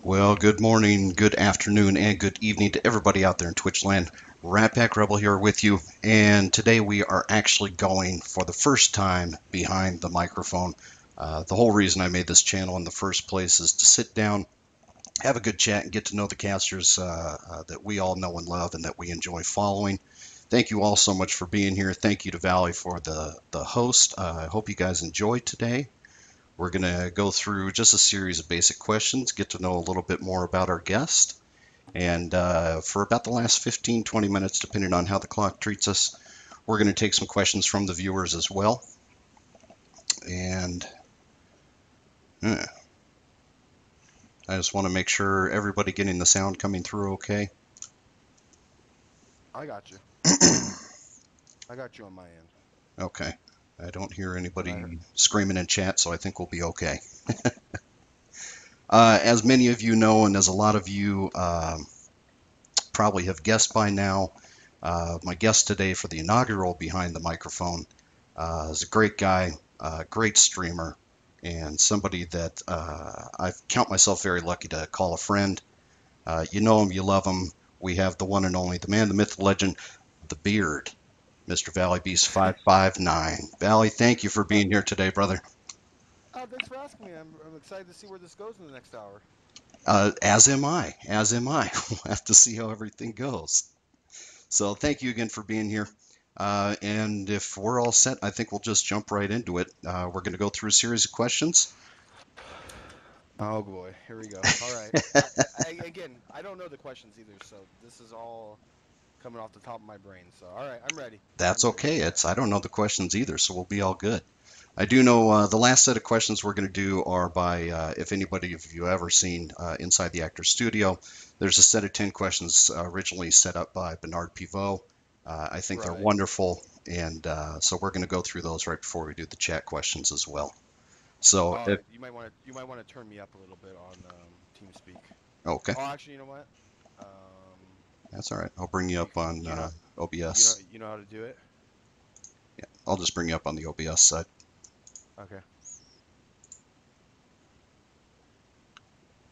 Well, good morning, good afternoon, and good evening to everybody out there in Twitch land. Ratpack Rebel here with you, and today we are actually going for the first time behind the microphone. The whole reason I made this channel in the first place is to sit down, have a good chat, and get to know the casters that we all know and love and that we enjoy following. Thank you all so much for being here. Thank you to Valley for the host. I hope you guys enjoy today. We're going to go through just a series of basic questions, get to know a little bit more about our guest. And for about the last 15-20 minutes, depending on how the clock treats us, we're going to take some questions from the viewers as well. And I just want to make sure everybody getting the sound coming through okay. I got you. I got you on my end. Okay. I don't hear anybody heard... screaming in chat, so I think we'll be okay. As many of you know, and as a lot of you probably have guessed by now, my guest today for the inaugural Behind the Microphone is a great guy, great streamer, and somebody that I count myself very lucky to call a friend. You know him, you love him. We have the one and only, the man, the myth, the legend, the beard, Mr. Valleybeast559. Valley, thank you for being here today, brother. Oh, thanks for asking me. I'm excited to see where this goes in the next hour. As am I. As am I. We'll have to see how everything goes. So thank you again for being here. And if we're all set, I think we'll just jump right into it. We're going to go through a series of questions. Oh boy, here we go. All right. Again, I don't know the questions either, so this is all coming off the top of my brain. So, all right, I'm ready. That's I'm ready. okay. I don't know the questions either, so we'll be all good. I do know the last set of questions we're going to do are by, if anybody of you ever seen Inside the Actor Studio, there's a set of 10 questions originally set up by Bernard Pivot. I think they're wonderful, and so we're going to go through those right before we do the chat questions as well. So All right, you might want to turn me up a little bit on TeamSpeak. Okay. Oh, actually, you know what? That's all right. I'll bring you up on OBS. You know how to do it? Yeah, I'll just bring you up on the OBS side. Okay.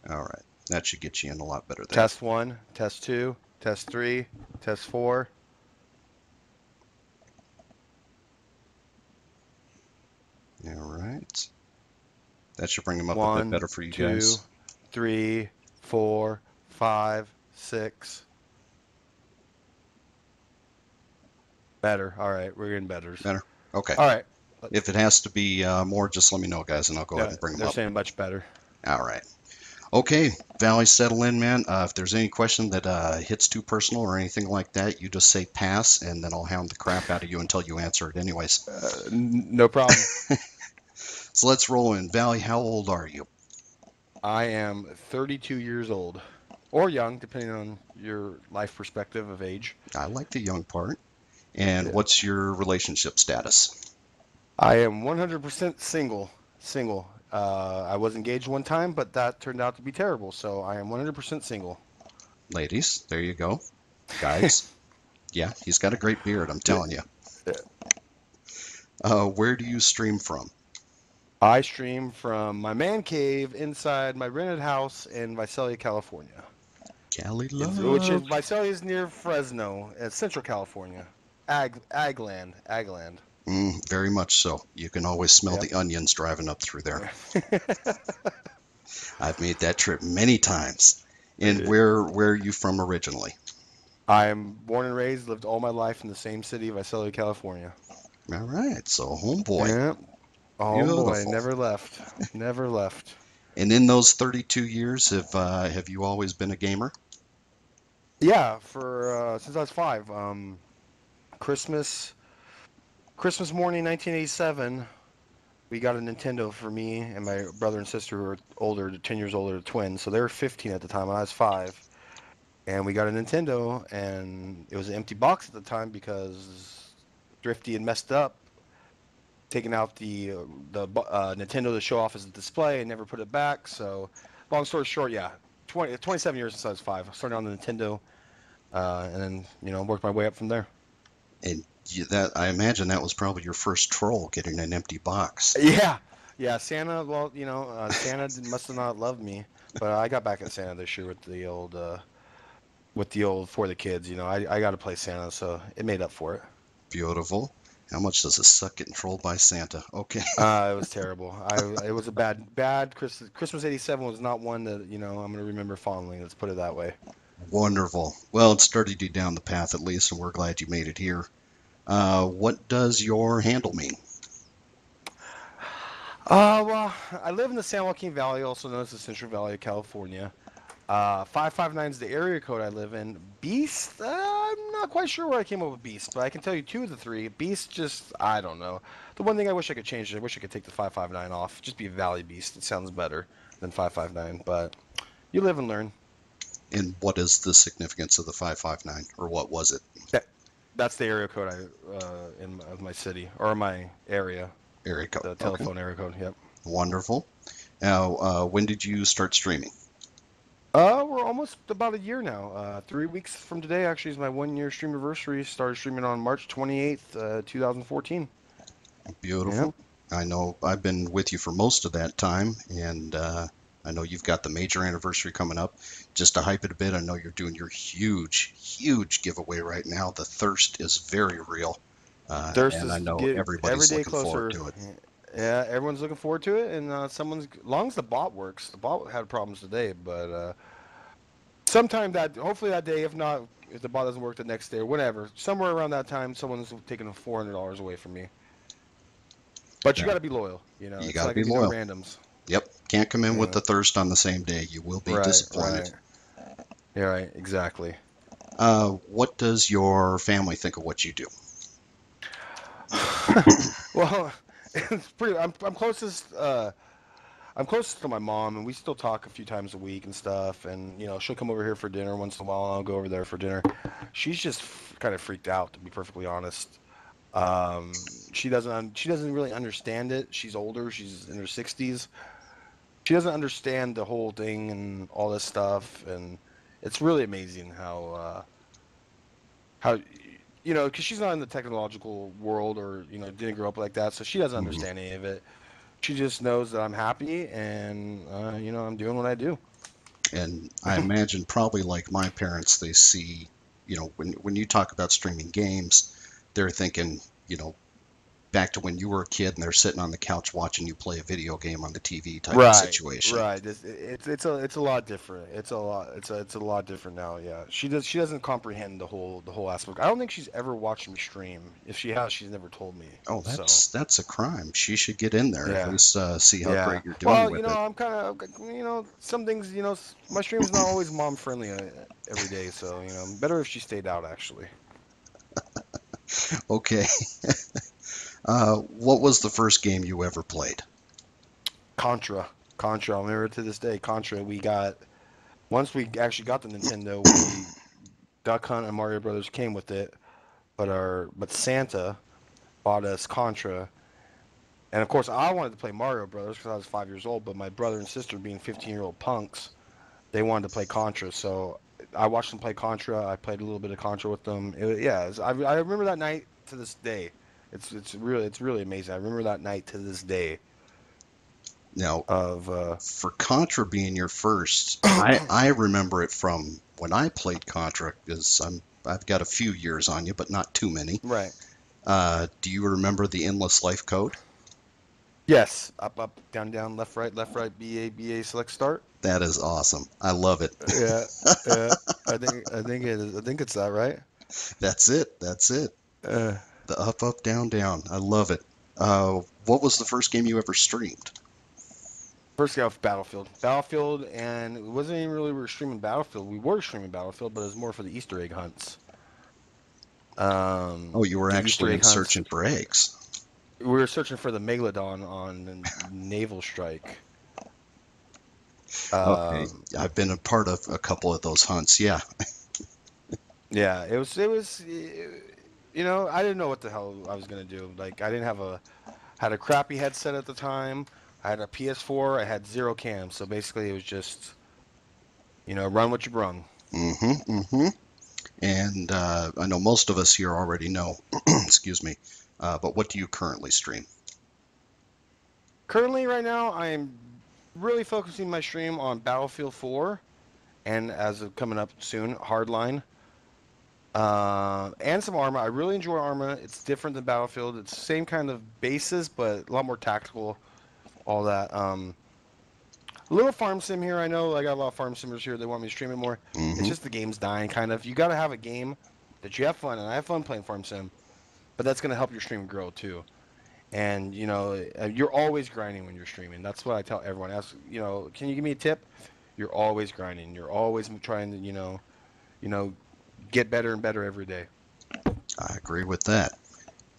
All right. That should get you in a lot better there. Test 1, test 2, test 3, test 4. All right. That should bring them up 1, a bit better for you 2, guys. 3, 4, 5, 6. Better. All right, we're getting better. Better? Okay. All right. If it has to be more, just let me know, guys, and I'll go ahead and bring them up. They're saying much better. All right. Okay, Valley, settle in, man. If there's any question that hits too personal or anything like that, you just say pass, and then I'll hound the crap out of you until you answer it anyways. No problem. So let's roll in. Valley, how old are you? I am 32 years old. Or young, depending on your life perspective of age. I like the young part. And what's your relationship status? I am 100% single. I was engaged one time, but that turned out to be terrible, so I am 100% single. Ladies, there you go. Guys, yeah, he's got a great beard, I'm telling you. Where do you stream from? I stream from my man cave inside my rented house in Visalia, California. Cali love. Which is Visalia is near Fresno, Central California. Agland. Very much so. You can always smell the onions driving up through there. I've made that trip many times. And where are you from originally? I'm born and raised, lived all my life in the same city, Visalia, California. All right, so homeboy. Yeah. Homeboy, never left. And in those 32 years, have you always been a gamer? Yeah, since I was 5. Christmas morning, 1987, we got a Nintendo for me and my brother and sister who were older, 10 years older, twins. So they were 15 at the time, and I was 5. And we got a Nintendo, and it was an empty box at the time because Thrifty had messed up, taking out the Nintendo to show off as a display and never put it back. So, long story short, 27 years since I was 5. I started on the Nintendo, and then worked my way up from there. And I imagine that was probably your first troll, getting an empty box. Yeah. Santa. Well, Santa must have not loved me. But I got back at Santa this year with the old for the kids. I got to play Santa, so it made up for it. Beautiful. How much does it suck getting trolled by Santa? Okay. It was terrible. It was a bad Christmas. Christmas '87 was not one that I'm gonna remember fondly. Let's put it that way. Wonderful. Well, it started you down the path at least, and we're glad you made it here. What does your handle mean? Well, I live in the San Joaquin Valley, also known as the Central Valley of California. 559 is the area code I live in. Beast, I'm not quite sure where I came up with Beast, but I can tell you two of the three. Beast, just, I don't know. The one thing I wish I could change is I wish I could take the 559 off. Just be Valley Beast. It sounds better than 559, but you live and learn. And what is the significance of the 559, or what was it? That, that's the area code of my city, or my area, Area code. the Okay. telephone area code, yep. Wonderful. Now, when did you start streaming? We're almost about a year now. 3 weeks from today actually is my 1 year stream anniversary. Started streaming on March 28th, 2014. Beautiful. Yep. I know I've been with you for most of that time, and I know you've got the major anniversary coming up. Just to hype it a bit, I know you're doing your huge, huge giveaway right now. The thirst is very real, Thirst and I is know get every everybody's day looking forward closer. to it. Yeah, everyone's looking forward to it, and as long as the bot works. The bot had problems today, but sometime hopefully that day, if not, if the bot doesn't work the next day or whatever, somewhere around that time, someone's taking $400 away from me. But you Yeah, got to be loyal. you It's got to not be gonna be no loyal. randoms. Yep, can't come in with Yeah. the thirst on the same day. You will be Right, disappointed. right. Yeah, right, exactly. What does your family think of what you do? Well, it's pretty. I'm closest to my mom, and we still talk a few times a week and stuff. And she'll come over here for dinner once in a while. And I'll go over there for dinner. She's just kind of freaked out, to be perfectly honest. She doesn't really understand it. She's older. She's in her 60s. She doesn't understand the whole thing and all this stuff. And it's really amazing how because she's not in the technological world, or didn't grow up like that, so she doesn't Mhm. understand any of it. She just knows that I'm happy, and I'm doing what I do. And I imagine probably like my parents, they see, when you talk about streaming games, they're thinking, back to when you were a kid and they're sitting on the couch watching you play a video game on the TV type of Right, situation. right. It's a lot different. It's a lot different now. Yeah, she doesn't comprehend the whole aspect. I don't think she's ever watched me stream. If she has, she's never told me. Oh, So that's a crime. She should get in there at yeah. least see how Yeah. great you're doing Well, with it. I'm kind of, some things, my stream's not always mom friendly every day, so, better if she stayed out, actually. Okay. What was the first game you ever played? Contra. Contra, I'll remember it to this day. Contra, once we actually got the Nintendo, Duck Hunt and Mario Brothers came with it, but Santa bought us Contra. And of course, I wanted to play Mario Brothers because I was 5 years old, but my brother and sister, being 15-year-old punks, they wanted to play Contra, so I watched them play Contra. I played a little bit of Contra with them. I remember that night to this day. It's really amazing. I remember that night to this day Now, of for Contra being your first, I remember it from when I played Contra because I've got a few years on you, but not too many. right. Do you remember the endless life code? Yes, up up down down left right B A select start. That is awesome. I love it. Yeah, yeah. I think it is. I think it's that, right? That's it. That's it. Uh, The up, up, down, down. I love it. What was the first game you ever streamed? First off, Battlefield, and it wasn't even really we were streaming Battlefield. We were streaming Battlefield, but it was more for the Easter egg hunts. Oh, you were The Easter actually egg in hunts. searching for eggs. We were searching for the Megalodon on Naval Strike. Okay, Um, I've been a part of a couple of those hunts. Yeah. yeah, it was. I didn't know what the hell I was gonna do. Like, I didn't had a crappy headset at the time. I had a PS4. I had zero cam, so basically it was just, run what you brung. Mm-hmm. Mm-hmm. And I know most of us here already know. Excuse me. But what do you currently stream? Currently, right now, I'm really focusing my stream on Battlefield 4 and as of coming up soon, Hardline. And some Arma. I really enjoy Arma. It's different than Battlefield. It's the same kind of basis, but a lot more tactical. All that. A little farm sim here. I know I got a lot of farm simmers here. They want me to stream it more. It's Hmm. just the game's dying, kind of. You got to have a game that you have fun, and I have fun playing farm sim, but that's gonna help your stream grow too. And you're always grinding when you're streaming. That's what I tell everyone. Ask, can you give me a tip? You're always grinding. You're always trying to, you know, get better and better every day. I agree with that.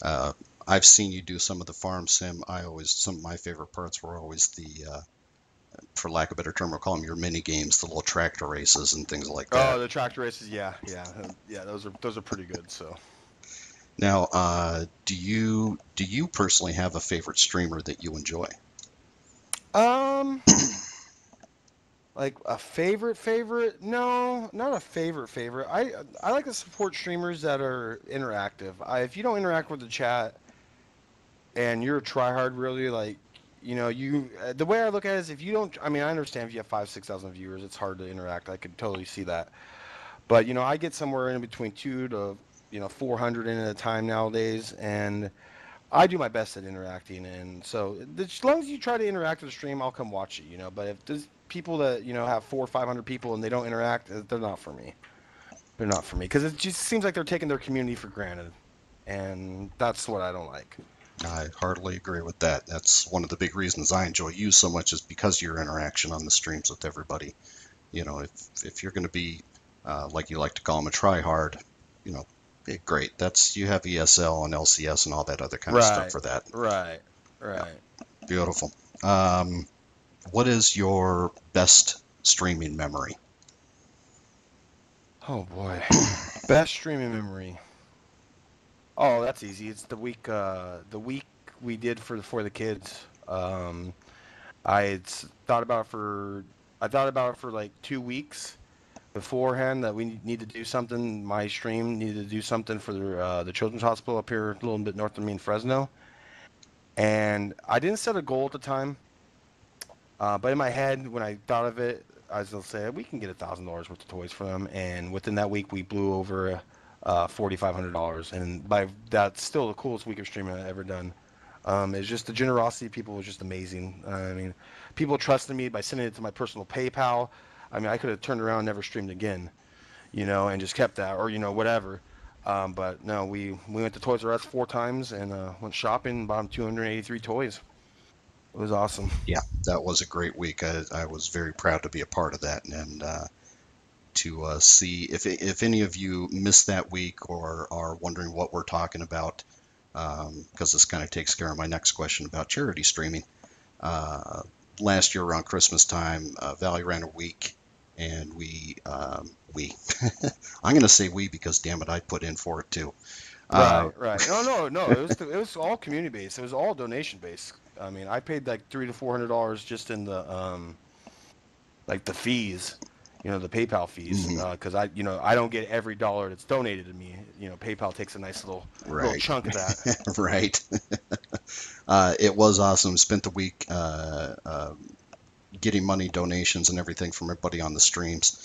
Uh, I've seen you do some of the farm sim. Some of my favorite parts were always for lack of a better term, we'll call them your mini games, the little tractor races and things like that. Oh, the tractor races, yeah, yeah, yeah. Those are pretty good. So, Now, do you personally have a favorite streamer that you enjoy? um, like a favorite? No, not a favorite. I like to support streamers that are interactive. If you don't interact with the chat and you're a tryhard, really, like the way I look at it is if you don't. I mean, I understand if you have 5,000 6,000 viewers, it's hard to interact. I could totally see that. But I get somewhere in between 2 to 400 in at a time nowadays, and I do my best at interacting, and so as long as you try to interact with the stream, I'll come watch it. But if there's people that have 400 or 500 people and they don't interact, they're not for me. They're not for me because it just seems like they're taking their community for granted, and that's what I don't like. I heartily agree with that. That's one of the big reasons I enjoy you so much is because of your interaction on the streams with everybody. If you're going to be, like you like to call them, a try hard, you know, great. That's you have ESL and LCS and all that other kind of stuff Right, for that. right, Yeah, right. beautiful. Um, what is your best streaming memory? Oh boy, best streaming memory. Oh, that's easy. It's the week we did for the kids. I had I thought about it for like 2 weeks beforehand that we need to do something. My stream needed to do something for the children's hospital up here a little bit north of me in Fresno, and I didn't set a goal at the time. But in my head, when I thought of it, I was gonna say we can get $1,000 worth of toys for them, and within that week, we blew over $4,500, and by that's still the coolest week of streaming I've ever done. It's just the generosity of people was just amazing. I mean, people trusted me by sending it to my personal PayPal. I mean, I could have turned around and never streamed again, and just kept that, or whatever. But no, we went to Toys R Us 4 times and went shopping, and bought them 283 toys. It was awesome. Yeah, that was a great week. I was very proud to be a part of that and to see if any of you missed that week or are wondering what we're talking about, because this kind of takes care of my next question about charity streaming. Uh, Last year around Christmas time, Valley ran a week, and we I'm going to say we because damn it, I put in for it too. Uh, Right, right. No, no, no. It was all community based. It was all donation based. I mean, I paid like $300 to $400 just in the like the fees, the PayPal fees, mhm, because I don't get every dollar that's donated to me. PayPal takes a nice little right, chunk of that. right. It was awesome. Spent the week getting money donations and everything from everybody on the streams.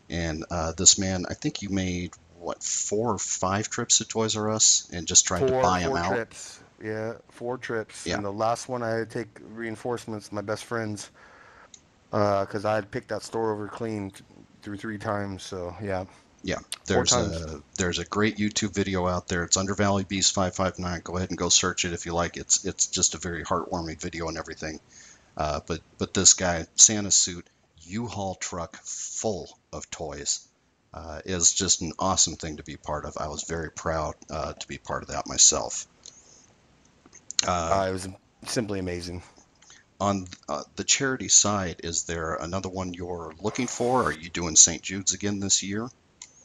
And this man, I think you made what 4 or 5 trips to Toys R Us and just tried to Four buy them four out. trips. Yeah, 4 trips, Yeah, and the last one I had to take reinforcements. My best friends, because I had picked that store over clean through 3 times. So yeah, yeah. four There's times. a great YouTube video out there. It's under Valleybeast559. Go ahead and go search it if you like. It's just a very heartwarming video and everything. But this guy, Santa suit, U-Haul truck full of toys, is just an awesome thing to be part of. I was very proud to be part of that myself. Uh, It was simply amazing. on the charity side, is there another one you're looking for? Are you doing St. Jude's again this year?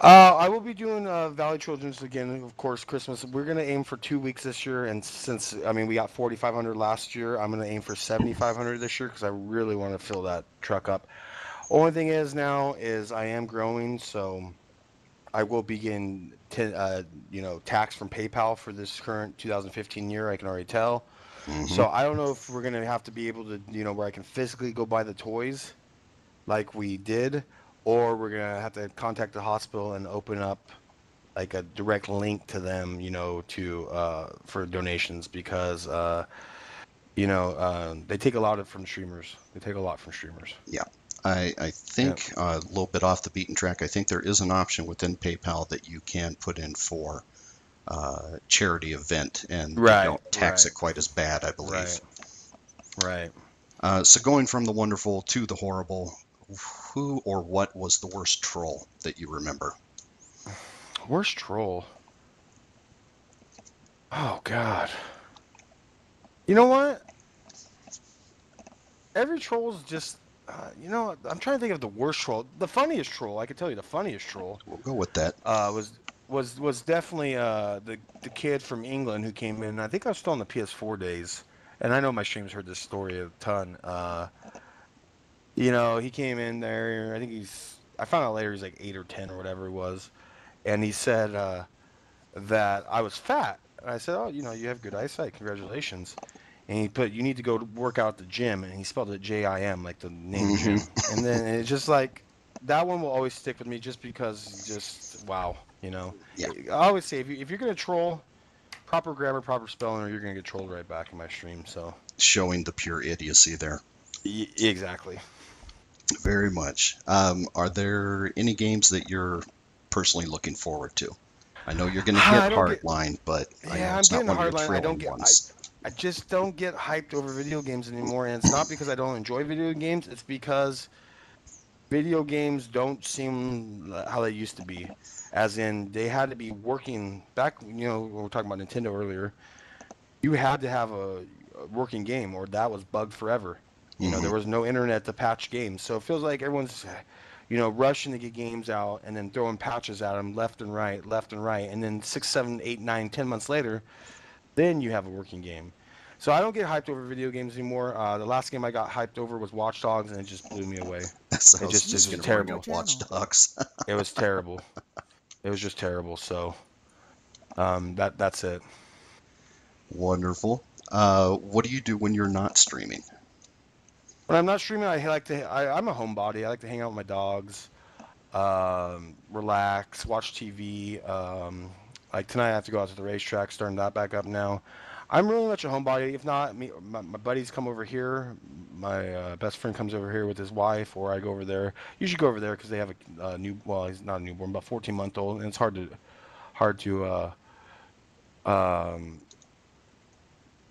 I will be doing Valley Children's again, of course. Christmas. We're gonna aim for 2 weeks this year, and since I mean we got 4,500 last year, I'm gonna aim for 7,500 this year because I really want to fill that truck up. Only thing is now is I am growing, so I will be getting tax from PayPal for this current 2015 year. I can already tell. Hmm. So I don't know if we're gonna have to be able to, where I can physically go buy the toys like we did, or we're gonna have to contact the hospital and open up like a direct link to them, to for donations because they take a lot of from streamers. They take a lot from streamers. Yeah. I Yeah. think a little bit off the beaten track. I think there is an option within PayPal that you can put in for charity event, and they Right. don't tax Right. it quite as bad, I believe. Right. Right. So going from the wonderful to the horrible, who or what was the worst troll that you remember? Worst troll. Oh God. You know what? Every troll is just. I'm trying to think of the worst troll. The funniest troll, I can tell you, the funniest troll We'll go with that. was definitely the kid from England who came in. I think I was still on the PS4 days, and I know my streams heard this story a ton. He came in there. I think I found out later he's like 8 or 10 or whatever he was, and he said that I was fat. And I said, "Oh, you have good eyesight. Congratulations." And he put, "You need to go to work out at the gym," and he spelled it JIM, like the name Hmm. gym. And then it's just like that one will always stick with me, just because, just wow, Yeah, I always say if you're gonna troll, proper grammar, proper spelling, or you're gonna get trolled right back in my stream. So showing the pure idiocy there. exactly. Very much. Are there any games that you're personally looking forward to? I know you're going to get I don't get. Hardline, but I know Yeah, I'm it's not getting one of your hardline. I don't thrilling get. ones. I just don't get hyped over video games anymore, and it's not because I don't enjoy video games. It's because video games don't seem how they used to be. As in, they had to be working back. When we were talking about Nintendo earlier, you had to have a working game, or that was bugged forever. Hmm. There was no internet to patch games, so it feels like everyone's, rushing to get games out and then throwing patches at them left and right, and then 6, 7, 8, 9, 10 months later, then you have a working game. So I don't get hyped over video games anymore. The last game I got hyped over was Watch Dogs, and it just blew me away. So I It was just, it's just just going to bring User joined up your terrible. Watch channel. Dogs. It was terrible. It was just terrible. So that's it. What do you do when you're not streaming? When I'm not streaming, I'm a homebody. I like to hang out with my dogs, relax, watch TV. Like tonight, I have to go out to the racetrack, starting that back up now. I'm really much a homebody. If not, my buddies come over here. My best friend comes over here with his wife, or I go over there. Usually go over there because they have a new. Well, he's not a newborn, but 14-month-old, and it's hard to um,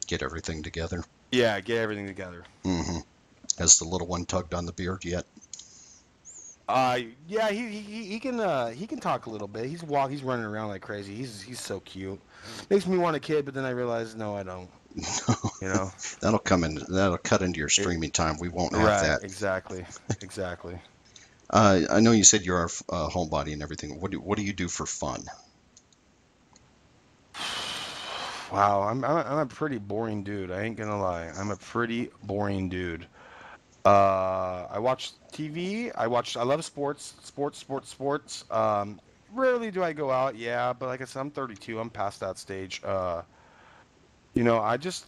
Get everything together. yeah, get everything together. Hmm. Has the little one tugged on the beard yet? Yeah, he can talk a little bit. He's running around like crazy. He's so cute. Makes me want a kid, but then I realize no, I don't. You know. That'll come in. That'll cut into your It, streaming time. We won't have right, that. exactly. Exactly. I know you said you're a homebody and everything. What do you do for fun? Wow, I'm a pretty boring dude. I ain't gonna lie. I'm a pretty boring dude. I watch TV. I love sports. Rarely do I go out. Yeah, but like I said, I'm 32. I'm past that stage. I just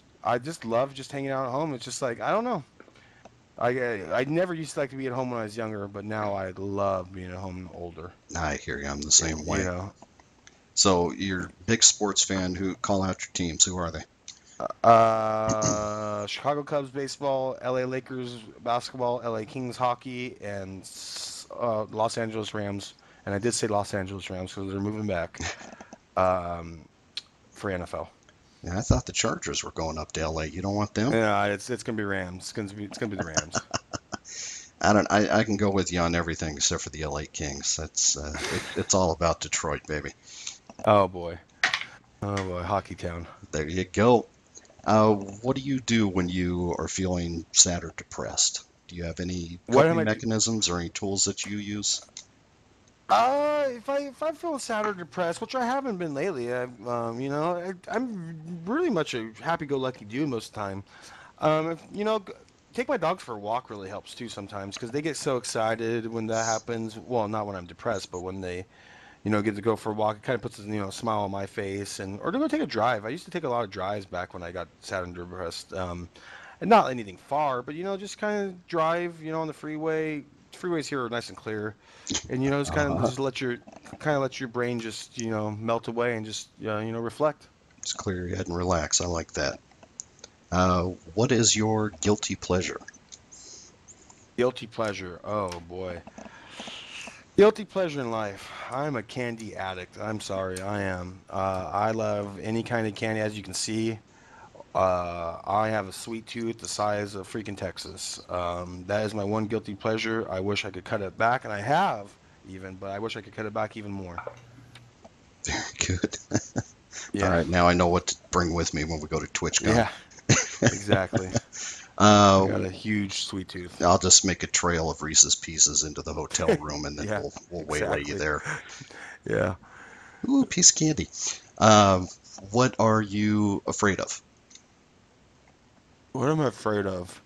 love just hanging out at home. It's just like I don't know. I never used to like to be at home when I was younger, but now I love being at home older. I hear you. I'm the same You way. know, So you're a big sports fan. Who call out your teams? Who are they? Chicago Cubs baseball, LA Lakers basketball, LA Kings hockey, and Los Angeles Rams. And I did say Los Angeles Rams because they're moving back um, for NFL. Yeah, I thought the Chargers were going up to LA. You don't want them? Yeah, it's gonna be Rams. It's gonna be the Rams. I don't. I can go with you on everything except for the LA Kings. It's all about Detroit, baby. Oh boy, oh boy, Hockey Town. There you go. What do you do when you are feeling sad or depressed? Do you have any What am coping I do? mechanisms or any tools that you use? If I feel sad or depressed, which I haven't been lately, I'm really much a happy-go-lucky dude most of the time. Take my dogs for a walk really helps too sometimes because they get so excited when that happens. Well, not when I'm depressed, but when they, get to go for a walk. It kind of puts a smile on my face, and or to go take a drive. I used to take a lot of drives back when I got sad and depressed, and not anything far, but just kind of drive, on the freeway. Freeways here are nice and clear, and just kind of Uh-huh. just let your brain just melt away and just reflect. Just clear your head and relax. I like that. What is your guilty pleasure? Guilty pleasure. Oh boy. Guilty pleasure in life. I'm a candy addict. I'm sorry, I am. I love any kind of candy, as you can see. I have a sweet tooth the size of freaking Texas. That is my one guilty pleasure. I wish I could cut it back, and I have even, but I wish I could cut it back even more. Very good. All Yeah, right, now I know what to bring with me when we go to TwitchCon. yeah, exactly. I Uh, got a huge sweet tooth. I'll just make a trail of Reese's Pieces into the hotel room, and then Yeah, we'll waylay you exactly. there. Yeah. Ooh, piece of candy. Um, what are you afraid of? What am I afraid of?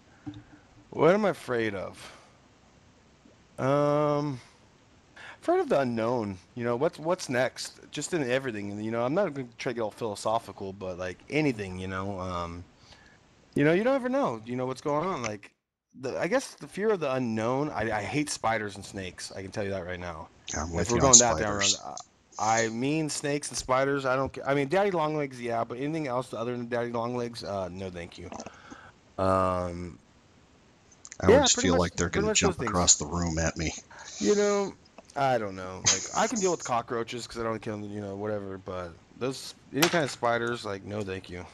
What am I afraid of? Um, Afraid of the unknown. What's next? Just in everything. And I'm not going to try to get all philosophical, but like anything. You don't ever know. You know what's going on. Like I guess the fear of the unknown. I hate spiders and snakes. I can tell you that right now. I'm And if with we're you on going that down around, spiders. I mean snakes and spiders. I don't. I mean daddy long legs, yeah, but anything else other than daddy long legs, no, thank you. Um, I yeah, always feel like they're going pretty to much those jump things. across the room at me. You know, I don't know. Like I can deal with cockroaches because I don't kill them, whatever. But those any kind of spiders, like no, thank you.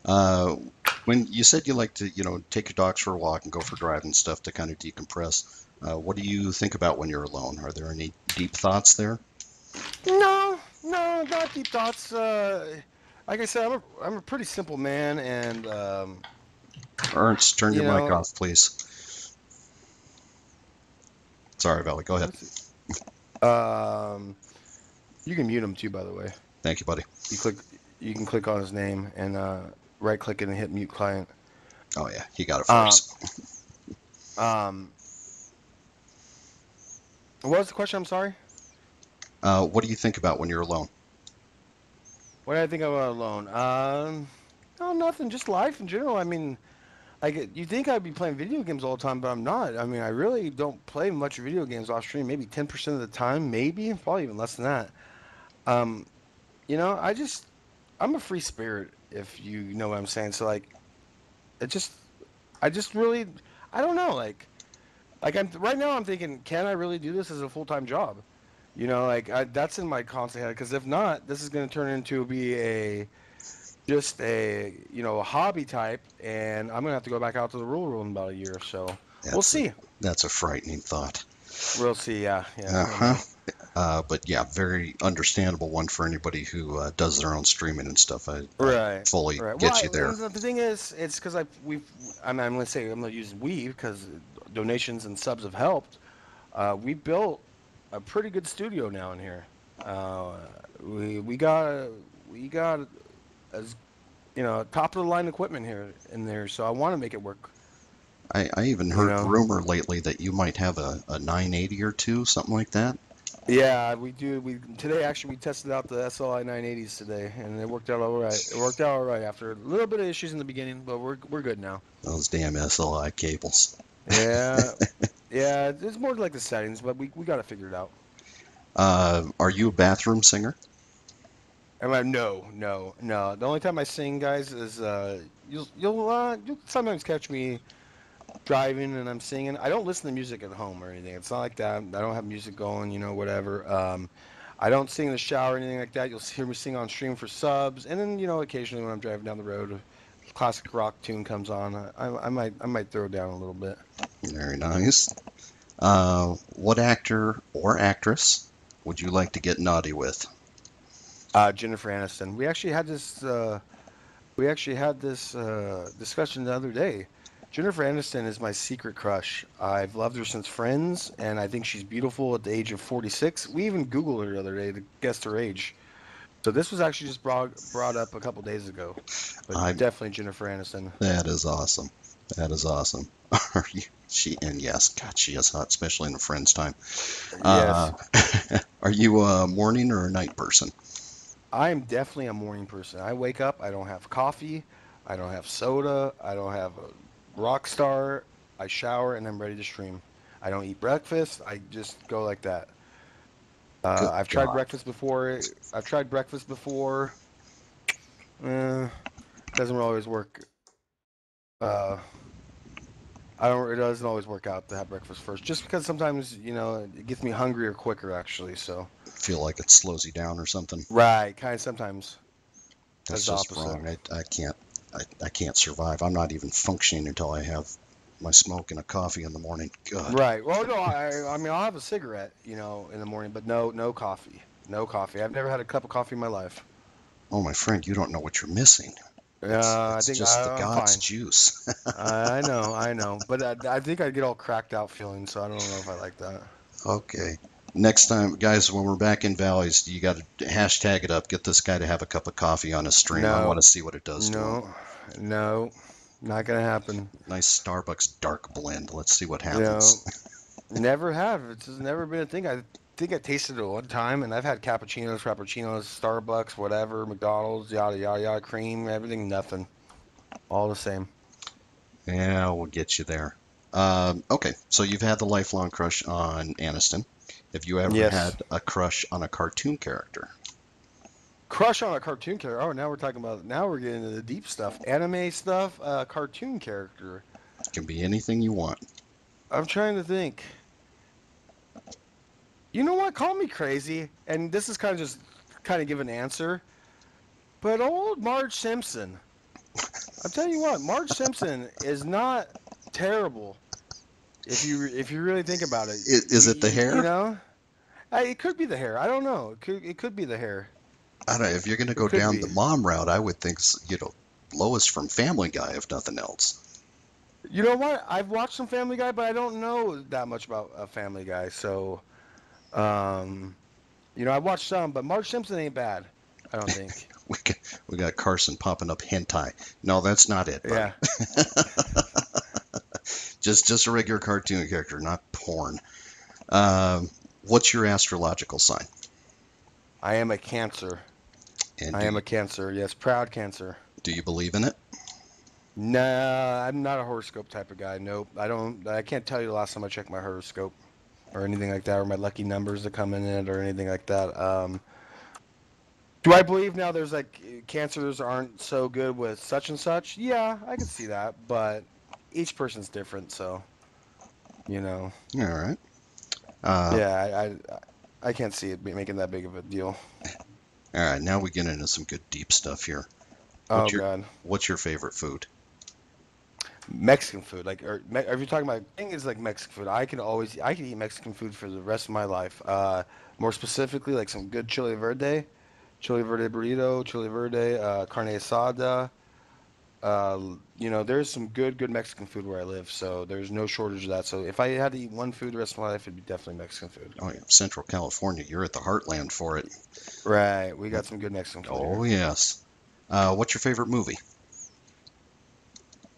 Uh, when you said you like to, take your dogs for a walk and go for drive and stuff to kind of decompress, what do you think about when you're alone? Are there any deep thoughts there? No, no, not deep thoughts. Like I said, I'm a pretty simple man, and Ernst, turn you your mic know, off, please. Sorry, Valley. Go ahead. let's see. Um, you can mute him too, by the way. Thank you, buddy. You click, you can click on his name and right click it and hit mute client. Oh yeah, he got it for Um, us. um, what was the question? I'm sorry. What do you think about when you're alone? What did I think about alone? No, nothing. Just life in general. I mean, you think I'd be playing video games all the time, but I'm not. I mean, I really don't play much video games off stream. Maybe 10% of the time, maybe, probably even less than that. Um, I just I'm a free spirit, if you know what I'm saying. So like, it just I just really I don't know. Like I'm right now, I'm thinking, can I really do this as a full-time job? That's in my constant head. Because if not, this is going to turn into be a just a hobby type, and I'm gonna have to go back out to the real world in about a year or so. We'll That's a, see. that's a frightening thought. We'll see. Yeah, yeah, I Uh-huh. know. But yeah, very understandable one for anybody who does their own streaming and stuff. I Right, fully right. get you there. And the thing is, it's because I'm gonna say I'm gonna use we because donations and subs have helped. We built a pretty good studio now in here. Uh, we got as top of the line equipment here in there, so I want to make it work. I even You heard know. rumor lately that you might have a 980 or two, something like that. Yeah, we do. We today actually we tested out the SLI 980s today, and it worked out all right. It worked out all right after a little bit of issues in the beginning, but we're good now. Those damn SLI cables. Yeah, yeah. It's more like the settings, but we got it figured out. Are you a bathroom singer? I'm like, no, no, no. The only time I sing, guys, is you'll sometimes catch me driving and I'm singing. I don't listen to music at home or anything. It's not like that. I don't have music going, whatever. I don't sing in the shower or anything like that. You'll hear me sing on stream for subs, and then occasionally when I'm driving down the road, a classic rock tune comes on. I might throw down a little bit. Very nice. What actor or actress would you like to get naughty with? Jennifer Aniston. We actually had this discussion the other day. Jennifer Aniston is my secret crush. I've loved her since Friends, and I think she's beautiful at the age of 46. We even Googled her the other day to guess her age. So this was actually just brought up a couple days ago, but I definitely Jennifer Aniston. That is awesome. That is awesome. Are you, she and yes, God, she is hot, especially in a friend's time. Uh, Yes, are you a morning or a night person? I am definitely a morning person. I wake up, I don't have coffee, I don't have soda, I don't have a rock star. I shower and I'm ready to stream. I don't eat breakfast. I just go like that. Good I've tried God. breakfast before. I've tried breakfast before. Uh, doesn't always work. Uh, I don't. It doesn't always work out to have breakfast first, just because sometimes it gets me hungrier quicker actually. So Feel like it slows you down or something? right, kind of sometimes That's does the just opposite. wrong. I can't. I can't survive. I'm not even functioning until I have my smoke and a coffee in the morning. God. Right. Well, no, I mean I'll have a cigarette, in the morning, but no coffee. No coffee. I've never had a cup of coffee in my life. Oh, my friend, you don't know what you're missing. I It's think just the I'm God's fine. juice. I know, but I think I'd get all cracked out feeling, so I don't know if I like that. Okay. Next time, guys, when we're back in Valleys, you got to hashtag it up. Get this guy to have a cup of coffee on his stream. I want No, to see what it does to him. no, no, not gonna happen. Nice Starbucks dark blend. Let's see what You know, happens. never have. It's just never been a thing. I think I tasted it one time, and I've had cappuccinos, frappuccinos, Starbucks, whatever, McDonald's, yada yada yada, cream, everything, nothing, all the same. Yeah, we'll get you there. Okay, so you've had the lifelong crush on Aniston. Have you ever Yes. had a crush on a cartoon character? Crush on a cartoon character. Oh, now we're talking about. Now we're getting into the deep stuff, anime stuff. Cartoon character. It can be anything you want. I'm trying to think. You know what? Call me crazy, and this is kind of just kind of give an answer. But old Marge Simpson. I'm telling you what, Marge Simpson is not terrible if you really think about it. Is it the You hair? know, it could be the hair. I don't know. It could be the hair. I don't know. If you're going to It go could down be. the mom route, I would think, Lois from Family Guy, if nothing else. You know what? I've watched some Family Guy, but I don't know that much about Family Guy. So, um, I watched some, but Marge Simpson ain't bad. I don't think. We got, we got Carson popping up hentai. No, that's not it, buddy. Yeah, Just a regular cartoon character, not porn. Um, what's your astrological sign? I am a Cancer. And I am a Cancer. Yes, proud Cancer. do you believe in it? Nah, I'm not a horoscope type of guy. Nope. I don't. I can't tell you the last time I checked my horoscope or anything like that, or my lucky numbers that come in it, or anything like that. Do I believe now there's like cancers aren't so good with such and such? Yeah, I can see that, but each person's different, so you know. All right. Uh, Yeah, I can't see it making that big of a deal. all right. Now we get into some good deep stuff here. Oh What's your God, What's your favorite food? Mexican food, like, or if you're talking about thing is like Mexican food, I can eat Mexican food for the rest of my life. More specifically, like some good chili verde burrito, chili verde, carne asada. There's some good Mexican food where I live, so there's no shortage of that. So if I had to eat one food the rest of my life, it'd be definitely Mexican food. Oh yeah, Central California. You're at the heartland for it. Right, we got some good Mexican food here. Oh yes. What's your favorite movie?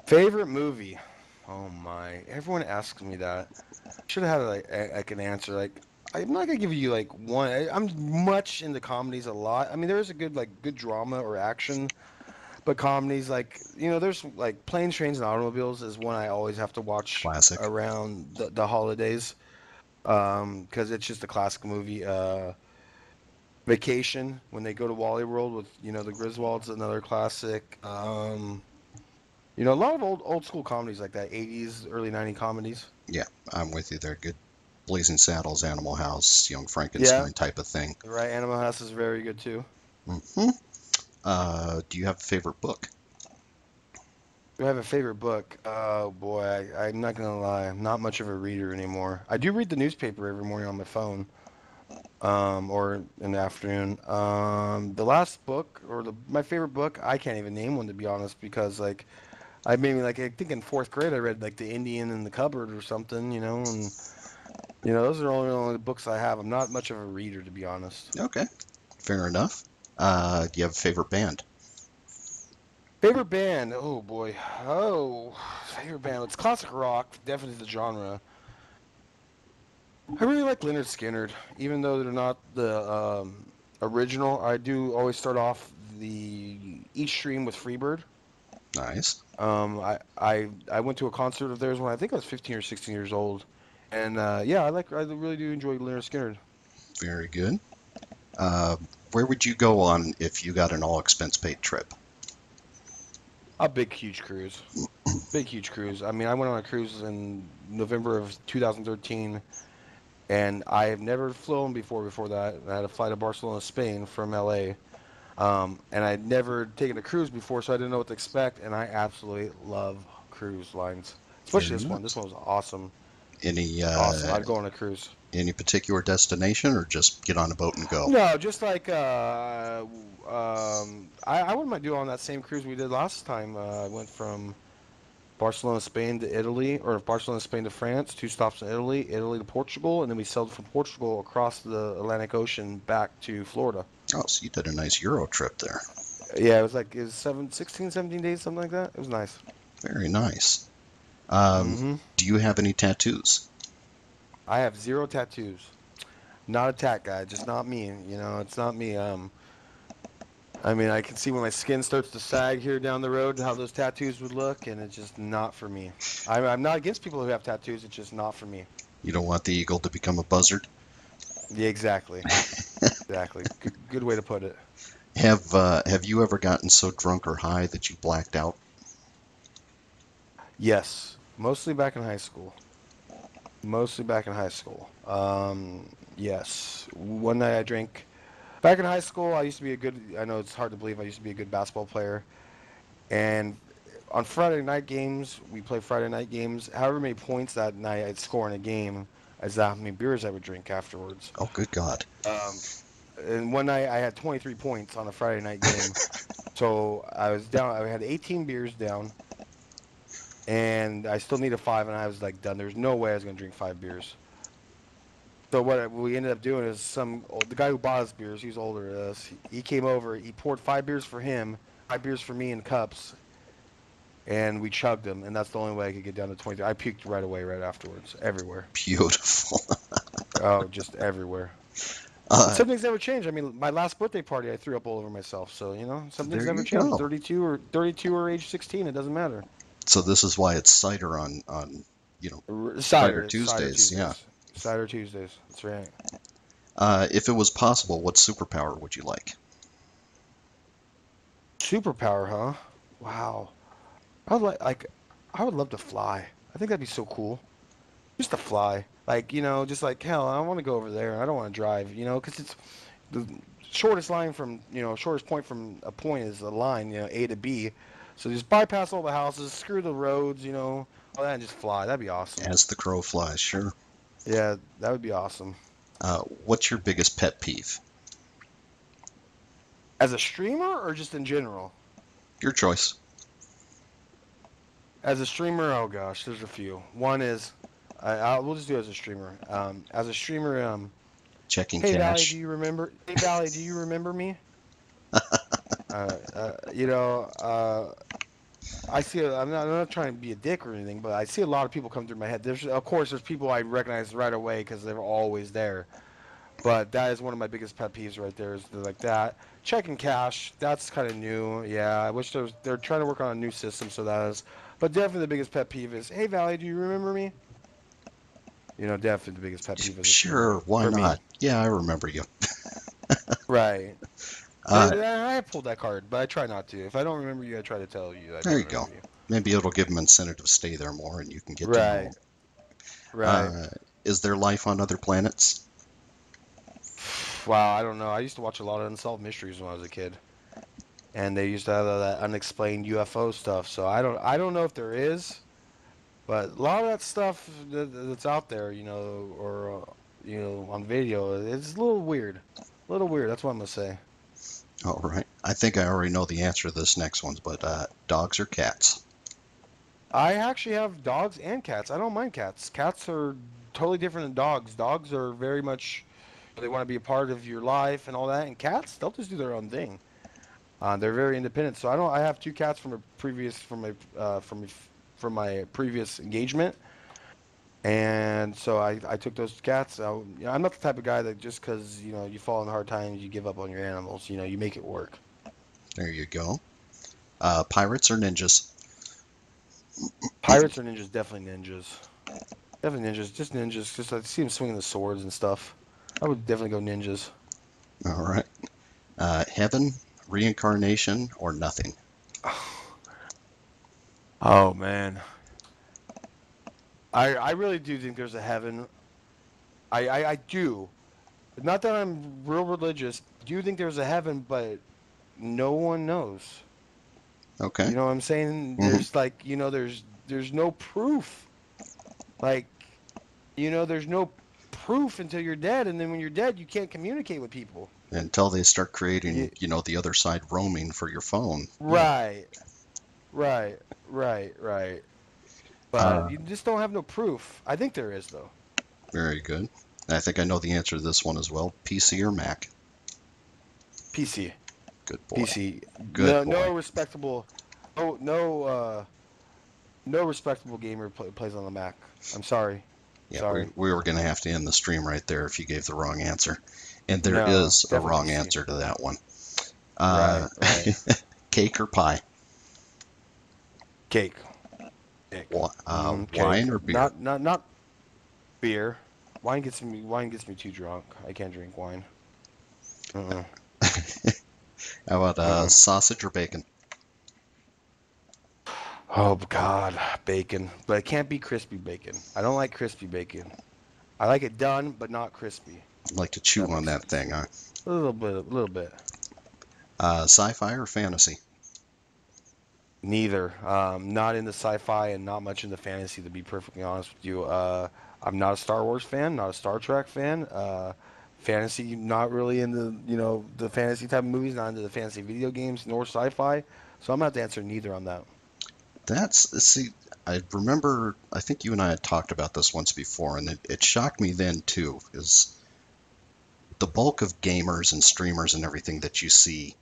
Favorite movie? Oh my, everyone asks me that. Should have had like an answer. Like I'm not gonna give you like one. I'm much into comedies a lot. I mean, there is a good drama or action, but comedies there's like Planes, Trains, and Automobiles is one I always have to watch Classic. around the holidays. Because it's just a classic movie. Vacation when they go to Wally World with the Griswolds, another classic. A lot of old school comedies like that, 80s, early 90s comedies. Yeah, I'm with you there. Good Blazing Saddles, Animal House, Young Yeah, Frankenstein type of thing. right. Animal House is very good too. hmm Do you have a favorite book? Do I have a favorite book? Oh boy, I'm not gonna lie, I'm not much of a reader anymore. I do read the newspaper every morning on my phone, or in the afternoon. The last book or my favorite book, I can't even name one to be honest, because like I maybe like I think in fourth grade I read like The Indian in the Cupboard or something, and those are only books I have. I'm not much of a reader to be honest. Okay, fair enough. Do you have a favorite band? Favorite band? Oh boy. Oh, favorite band. It's classic rock, definitely the genre. I really like Leonard Skinner, even though they're not the original. I do always start off each stream with Freebird. Nice. I went to a concert of theirs when I think I was 15 or 16 years old, and yeah, I really do enjoy Leonard Skinner. Very good. Uh, where would you go on if you got an all expense paid trip? A big huge cruise, big huge cruise. I mean, I went on a cruise in November of 2013, and I have never flown before. Before that, I had to fly to Barcelona, Spain from LA. And I'd never taken a cruise before, so I didn't know what to expect. And I absolutely love cruise lines, especially Very this one. This nice. one was awesome, Any awesome. I'd go on a cruise. any particular destination, or just get on a boat and go? No, just like I wouldn't mind doing on that same cruise we did last time. I went from Barcelona, Spain to Italy, or Barcelona, Spain to France, 2 stops in Italy, Italy to Portugal, and then we sailed from Portugal across the Atlantic Ocean back to Florida. Oh, so you did a nice Euro trip there. Yeah, it was 16, 17 days, something like that. It was nice. Very nice. Um, hmm do you have any tattoos? I have zero tattoos. Not a tat guy, just not me. It's not me. I mean, I can see when my skin starts to sag here down the road how those tattoos would look, and it's just not for me. I'm not against people who have tattoos. It's just not for me. You don't want the eagle to become a buzzard? Yeah, exactly, exactly. Good way to put it. Have you ever gotten so drunk or high that you blacked out? Yes, mostly back in high school. Mostly back in high school. Yes. One night I drank. Back in high school, I used to be a good. I know it's hard to believe. I used to be a good basketball player, and on Friday night games, we play Friday night games. However many points that night I'd score in a game, as how many beers I would drink afterwards. Oh, good God. Um, and one night I had 23 points on a Friday night game. So I was down. I had 18 beers down, and I still needed five, and I was like done. There's no way I was gonna drink 5 beers. So what we ended up doing is the guy who bought us beers, he was older than us. He came over. He poured 5 beers for him, 5 beers for me in cups, and we chugged them, and that's the only way I could get down to 23. I puked right away, right afterwards, everywhere. Beautiful. Oh, just everywhere. And Uh, some things never change. I mean, my last birthday party, I threw up all over myself. So some things there never you change. go. 32 or age 16, it doesn't matter. So this is why it's cider on Cider Cider Tuesdays. Yeah. Tuesdays, Cider Tuesdays. That's right. If it was possible, what superpower would you like? Superpower, huh? Wow. I would I would love to fly. I think that'd be so cool. Just to fly. Like, just like, hell, I want to go over there. I don't want to drive, because it's the shortest line shortest point from a point is a line, A to B. So just bypass all the houses, screw the roads, all that, and just fly. That'd be awesome. As the crow flies, sure. Yeah, that would be awesome. What's your biggest pet peeve? As a streamer or just in general? Your choice. As a streamer, oh gosh, there's a few. One is, we'll just do it as a streamer. As a streamer, Checking hey Valley, cash. Hey Valley, do you remember me? Uh, uh, you know, uh, I'm not trying to be a dick or anything, but I see a lot of people come through my head. Of course, there's people I recognize right away because they're always there. But that is one of my biggest pet peeves right there. Is like that checking cash. That's kind of new. Yeah, I wish they're trying to work on a new system, so that is. But definitely the biggest pet peeve is, hey Valley, do you remember me? Definitely the biggest pet peeve as a streamer Sure, why for me. not? Yeah, I remember you. Right. Uh, I have pulled that card, but I try not to. If I don't remember you, I try to tell you I there don't you go. remember you. Maybe it'll give them incentive to stay there more and you can get to know Right. them. Right. Uh, is there life on other planets? Wow, I don't know. I used to watch a lot of Unsolved Mysteries when I was a kid, and they used to have that unexplained UFO stuff. So I don't know if there is, but a lot of that stuff that's out there, or on video, it's a little weird. A little weird. That's what I'm gonna say. All right. I think I already know the answer to this next one, but dogs or cats? I actually have dogs and cats. I don't mind cats. Cats are totally different than dogs. Dogs are very much, They want to be a part of your life and all that. And cats, they'll just do their own thing. They're very independent. So I don't. I have two cats from my previous engagement, and so I took those cats. I'm not the type of guy that just because you fall in hard times, you give up on your animals. You make it work. There you go. Pirates or ninjas? Pirates or ninjas? Definitely ninjas. Definitely ninjas. Just ninjas. Just I see them swinging the swords and stuff. I would definitely go ninjas. All right. Heaven, reincarnation, or nothing? Oh man, I really do think there's a heaven. I do. Not that I'm real religious. I do think there's a heaven, but no one knows. Okay. You know what I'm saying? Hmm. There's like, there's no proof. Like, there's no proof until you're dead, and then when you're dead, you can't communicate with people. Until they start creating, You, the other side roaming for your phone. Yeah. right, right, right. But Uh, you just don't have no proof. I think there is though. Very good. I think I know the answer to this one as well. PC or Mac? PC, Good boy. PC. Good No boy. respectable, no respectable gamer plays on the Mac. I'm sorry. Yeah, we, Sorry. we were going to have to end the stream right there if you gave the wrong answer. And there No, is a definitely wrong PC. answer to that one. Right, right. Cake or pie? Cake. Cake. Wine Cake. or beer? Not beer. Wine gets me too drunk. I can't drink wine. Uh-uh. How about Uh-uh. sausage or bacon? Oh God, bacon. But it can't be crispy bacon. I don't like crispy bacon. I like it done, but not crispy. I'd like to If chew that on makes that sense. thing, huh? A little bit, a little bit. Sci-fi or fantasy? Neither. Not into sci-fi and not much into fantasy, to be perfectly honest with you. I'm not a Star Wars fan, not a Star Trek fan. Fantasy, not really into, the fantasy type of movies, not into the fantasy video games, nor sci-fi. So I'm gonna have to answer neither on that. See, I remember, I think you and I had talked about this once before, and it shocked me then too, is the bulk of gamers and streamers and everything that you see,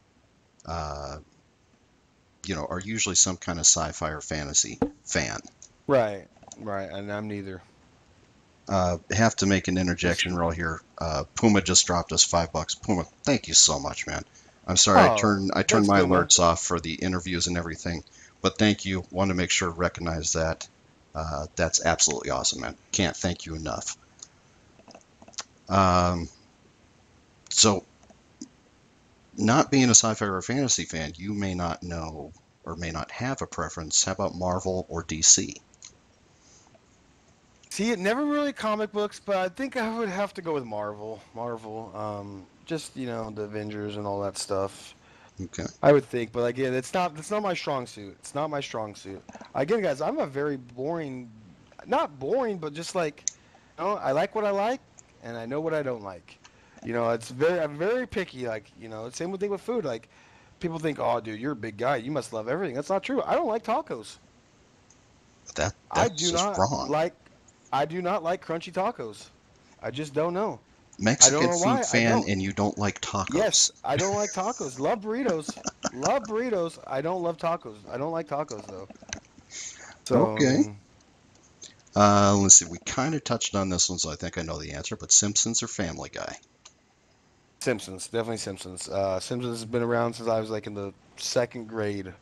uh, are usually some kind of sci-fi or fantasy fan. Right, right, and I'm neither. Have to make an Just interjection real here. Puma just dropped us $5. Puma, thank you so much, man. I'm sorry oh, I turned thanks, my Puma. alerts off for the interviews and everything, but thank you. Want to make sure to recognize that. That's absolutely awesome, man. Can't thank you enough. Um, so, not being a sci-fi or a fantasy fan, you may not know or may not have a preference. How about Marvel or DC? See, it never really comic books, but I think I would have to go with Marvel. Marvel, just the Avengers and all that stuff. Okay. I would think, but again, it's not my strong suit. It's not my strong suit. Again, guys, I'm a very boring, not boring, but just like, I like what I like, and I know what I don't like. I'm very picky. Like, same thing with food. Like, people think, oh, dude, you're a big guy. You must love everything. That's not true. I don't like tacos. I That's do just not wrong. like, I do not like crunchy tacos. I just don't know. I don't Mexican know food why. I fan don't. and you don't like Yes, tacos. I don't like tacos. Love burritos. Love burritos. I don't love tacos. I don't like tacos though. So, I Okay. mean, Let's see. We kind of touched on this one, so I think I know the answer. But Simpsons or Family Guy? Simpsons, definitely Simpsons. Simpsons has been around since I was like in the second grade.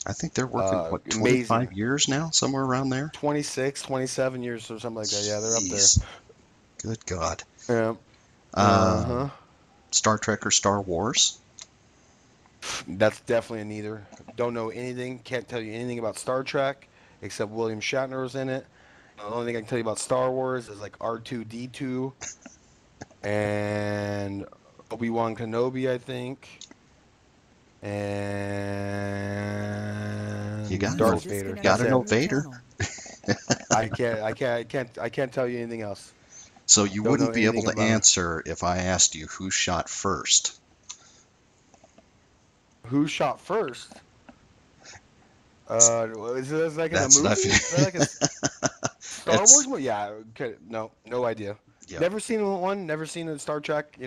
I think they're working what Amazing. 25 years now, somewhere around there. 26, 27 years or something like that. Yeah, they're up there. Jeez, good God. Yeah. Um, Uh-huh. Star Trek or Star Wars? That's definitely a neither. Don't know anything. Can't tell you anything about Star Trek except William Shatner was in it. The only thing I can tell you about Star Wars is like R2D2 and Obi-Wan Kenobi, I think, You and gotta know, Darth Vader. That's gotta it. know Vader. I can't tell you anything else. So you Don't know wouldn't be able anything to about him. answer if I asked you who shot first. Who shot first? Is this like in a That's what I movie? feel. Is that like a Star Wars It's movie? Yeah. Okay. No idea. Yeah. Never seen one. Never seen a Star Trek.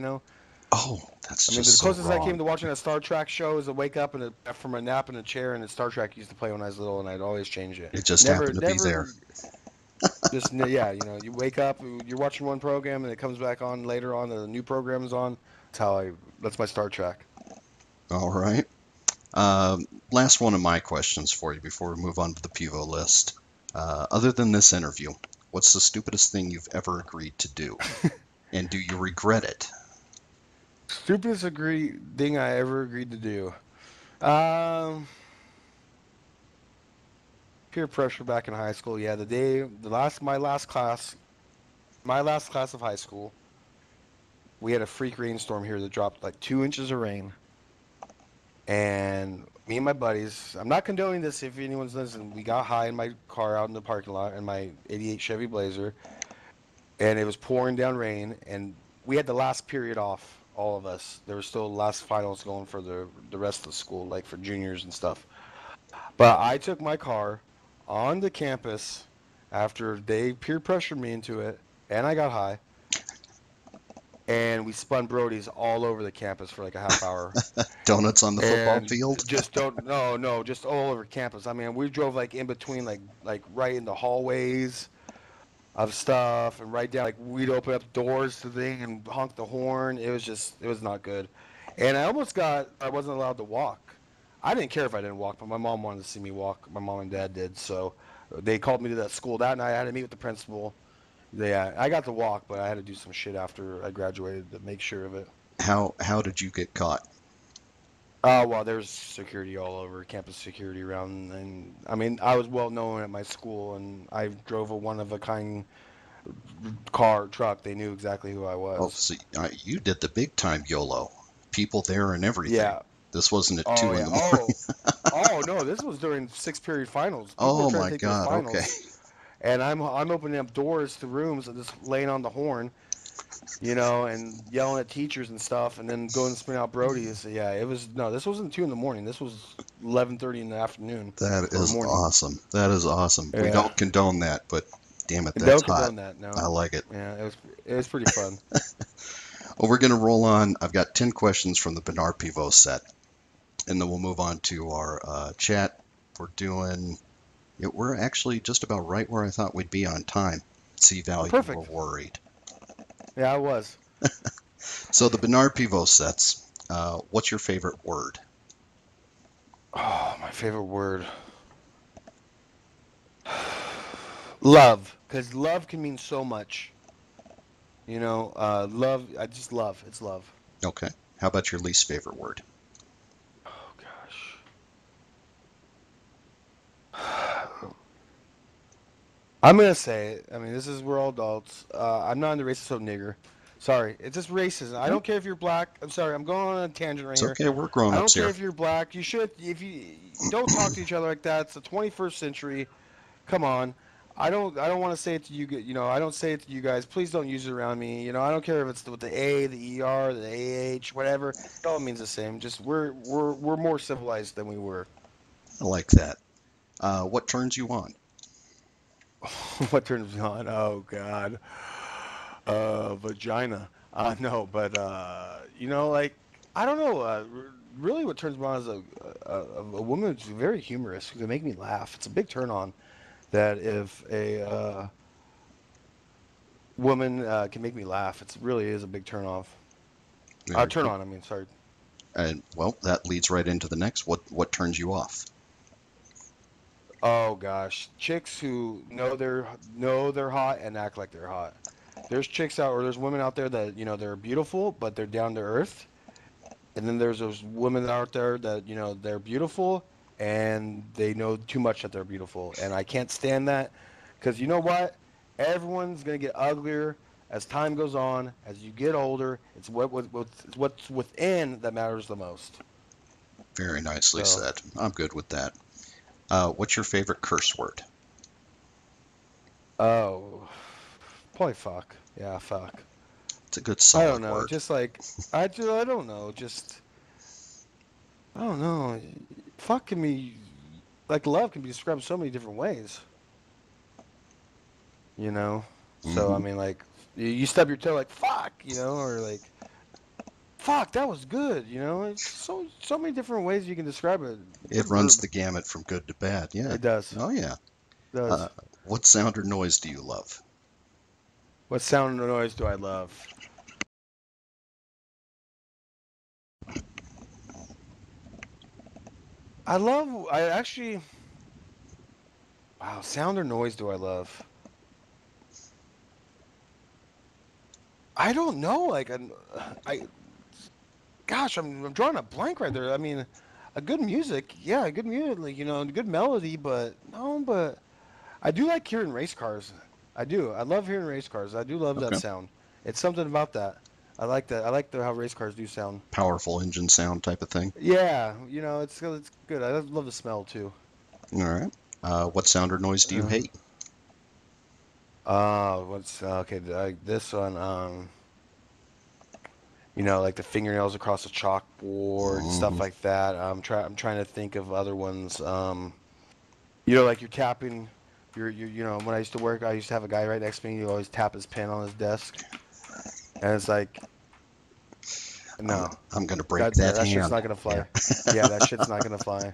Oh, that's I mean, just the so closest I came wrong. to watching a Star Trek show is to wake up from a nap in a chair, and Star Trek used to play when I was little, and I'd always change it. It just Never, happened to be there. never, just yeah. You wake up, you're watching one program, and it comes back on later on, and the new program is on. That's my Star Trek. All right. Last one of my questions for you before we move on to the Pivo list. Other than this interview, what's the stupidest thing you've ever agreed to do? And do you regret it? Stupidest thing I ever agreed to do. Um, Peer pressure back in high school. Yeah, my last class of high school, we had a freak rainstorm here that dropped like 2 inches of rain. And me and my buddies, I'm not condoning this if anyone's listening. We got high in my car out in the parking lot in my '88 Chevy Blazer, and it was pouring down rain. And we had the last period off, all of us. There were still last finals going for the rest of the school, like for juniors and stuff. But I took my car on the campus after they peer pressured me into it, and I got high, and we spun Brodies all over the campus for like a half hour. Donuts on the football And field? just don't no no just all over campus. I mean, we drove like in between like right in the hallways of stuff and right down like we'd open up doors to the thing and honk the horn. It was not good. And I wasn't allowed to walk. I didn't care if I didn't walk, but my mom wanted to see me walk. My mom and dad did, so they called me to that school that night. I had to meet with the principal. Yeah, I got to walk, but I had to do some shit after I graduated to make sure of it. How did you get caught? Oh, well, there's security all over, campus security around, and I mean, I was well known at my school, and I drove a one of a kind truck. They knew exactly who I Oh, was. see, you did the big time YOLO. People there and everything. Yeah. This wasn't at Oh two in yeah. the morning. Oh no, this was during six period finals. People were Oh trying my to take those God. Okay. finals, and I'm opening up doors to rooms and just laying on the horn, and yelling at teachers and stuff, and then going and spin out Brody's. Yeah, it was no, this wasn't 2 in the morning. This was 11:30 in the afternoon That or is morning. awesome. That is awesome. We Yeah. don't condone that, but damn it, And that's don't hot. condone that. I No. like it. Yeah, it was pretty fun. Well, we're going to roll on. I've got 10 questions from the Bernard Pivot set, and then we'll move on to our chat. We're doing, yeah, we're actually just about right where I thought we'd be on time. See, Oh, Val, you were perfect. worried. Yeah, I was. So the Bernard Pivot sets, what's your favorite word? Oh, my favorite word. Love, because love can mean so much. Love. I just love. It's love. Okay. How about your least favorite word? Oh gosh. I'm gonna say it. I mean, we're all adults. I'm not into racist, so nigger. Sorry, it's just racism. I Nope. don't care if you're black. I'm sorry. I'm going on a tangent right It's here. okay. We're I grown-ups don't care here. if you're black. You should. If you don't talk to each other like that. It's the 21st century. Come on. I don't want to say it to you. I don't say it to you guys. Please don't use it around me. I don't care if it's with the A, the ER, the AH, whatever. It all means the same. Just we're more civilized than we were. I like that. What turns you on? What turns me on? Oh God. Vagina. No, but like I don't know. Really, what turns me on is a woman who's very humorous who can make me laugh. It's a big turn on that if a woman can make me laugh. It really is a big turn off. Very Turn good. on. I mean, sorry. And well, that leads right into the next. What turns you off? Oh gosh, chicks who know they're hot and act like they're hot. There's women out there that they're beautiful, but they're down to earth. And then there's those women out there that they're beautiful and they know too much that they're beautiful, and I can't stand that because you know what? Everyone's gonna get uglier as time goes on. As you get older, it's what's within that matters the most. Very nicely So, said. I'm good with that. What's your favorite curse word? oh, probably fuck. Yeah, fuck. It's a good I don't solid know. word. Just like I don't know. Just I don't know. Fuck can be like love can be described in so many different ways. you know. So I Hmm. mean, like, You stub your toe like fuck, or like fuck, that was good, It's so many different ways you can describe a It good runs verb. the gamut from good to bad. Yeah. It does. Oh yeah. It does. What sound or noise do you love? What sound or noise do I love? I actually, wow, sound or noise do I love? I don't know. Like, I gosh, I'm drawing a blank right there. I mean, a good music, yeah, good music, like, good melody, but no, but I do like hearing race cars. I do. I love hearing race cars. I do love that Okay. sound. It's something about that. I like that. I like how race cars do sound. Powerful engine sound type of thing. Yeah, it's good. I love the smell too. All right. What sound or noise do you Uh, hate? what's okay? This one, like the fingernails across the chalkboard, stuff Hmm. like that. I'm trying to think of other ones. Like you're tapping. When I used to work, I used to have a guy right next to me. He always tap his pen on his desk, and it's like, I'm no, I'm gonna break that that that shit's hand. not gonna Yeah. fly. Yeah, that shit's not gonna fly.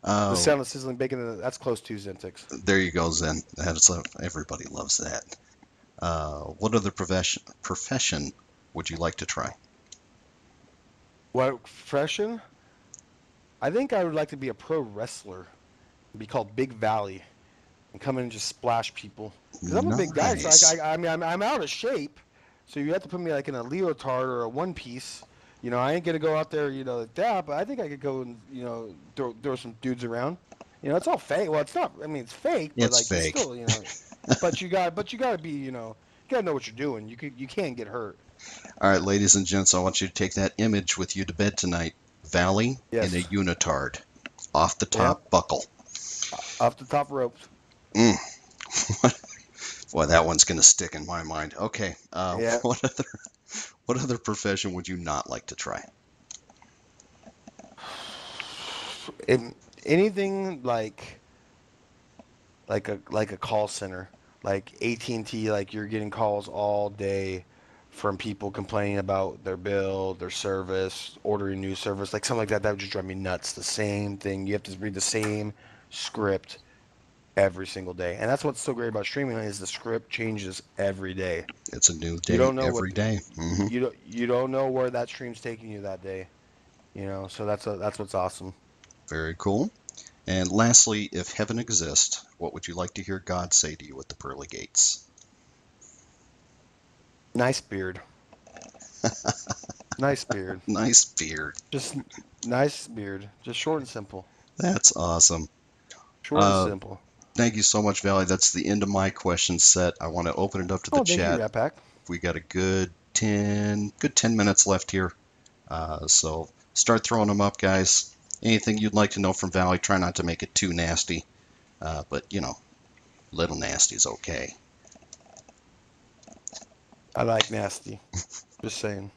The Oh, sound of sizzling bacon, that's close to Zentix. there you go, Zen. Everybody loves that. What other profession would you like to try? What profession? I think I would like to be a pro wrestler. Be called Big Valley and come in and just splash people. Because I'm a big guy, so Nice. I mean, I'm out of shape. So you have to put me like in a leotard or a one piece. I ain't gonna go out there, like that. But I think I could go and throw some dudes around. It's all fake. Well, it's not. I mean, it's fake, but It's like you fake. still, but you gotta be, you gotta know what you're doing. You can't get hurt. All right, ladies and gents, I want you to take that image with you to bed tonight. Valley in a Yes. unitard. Off the Yep. top, buckle. Off the top ropes. Mm. Boy, that one's going to stick in my mind. Okay, Yeah. what other profession would you not like to try? In anything like a call center, like AT&T, like you're getting calls all day from people complaining about their bill, their service, ordering new service, like something like that. That would just drive me nuts. The same thing. You have to read the same script every single day, and that's what's so great about streaming is the script changes every day. It's a new You day don't know what every day. you don't know where that stream's taking you that day. So that's what's awesome. Very cool. And lastly, if heaven exists, what would you like to hear God say to you at the pearly gates? Nice beard. Nice beard. Nice beard. Just nice beard. Just short and simple. That's awesome. Short and Uh, simple. Thank you so much, Valley. That's the end of my question set. I want to open it up to the Oh, thank you, chat. Ratpack. We got a good 10 minutes left here. So start throwing them up, guys. Anything you'd like to know from Valley, try not to make it too nasty. But, little nasty is okay. I like nasty. Just saying.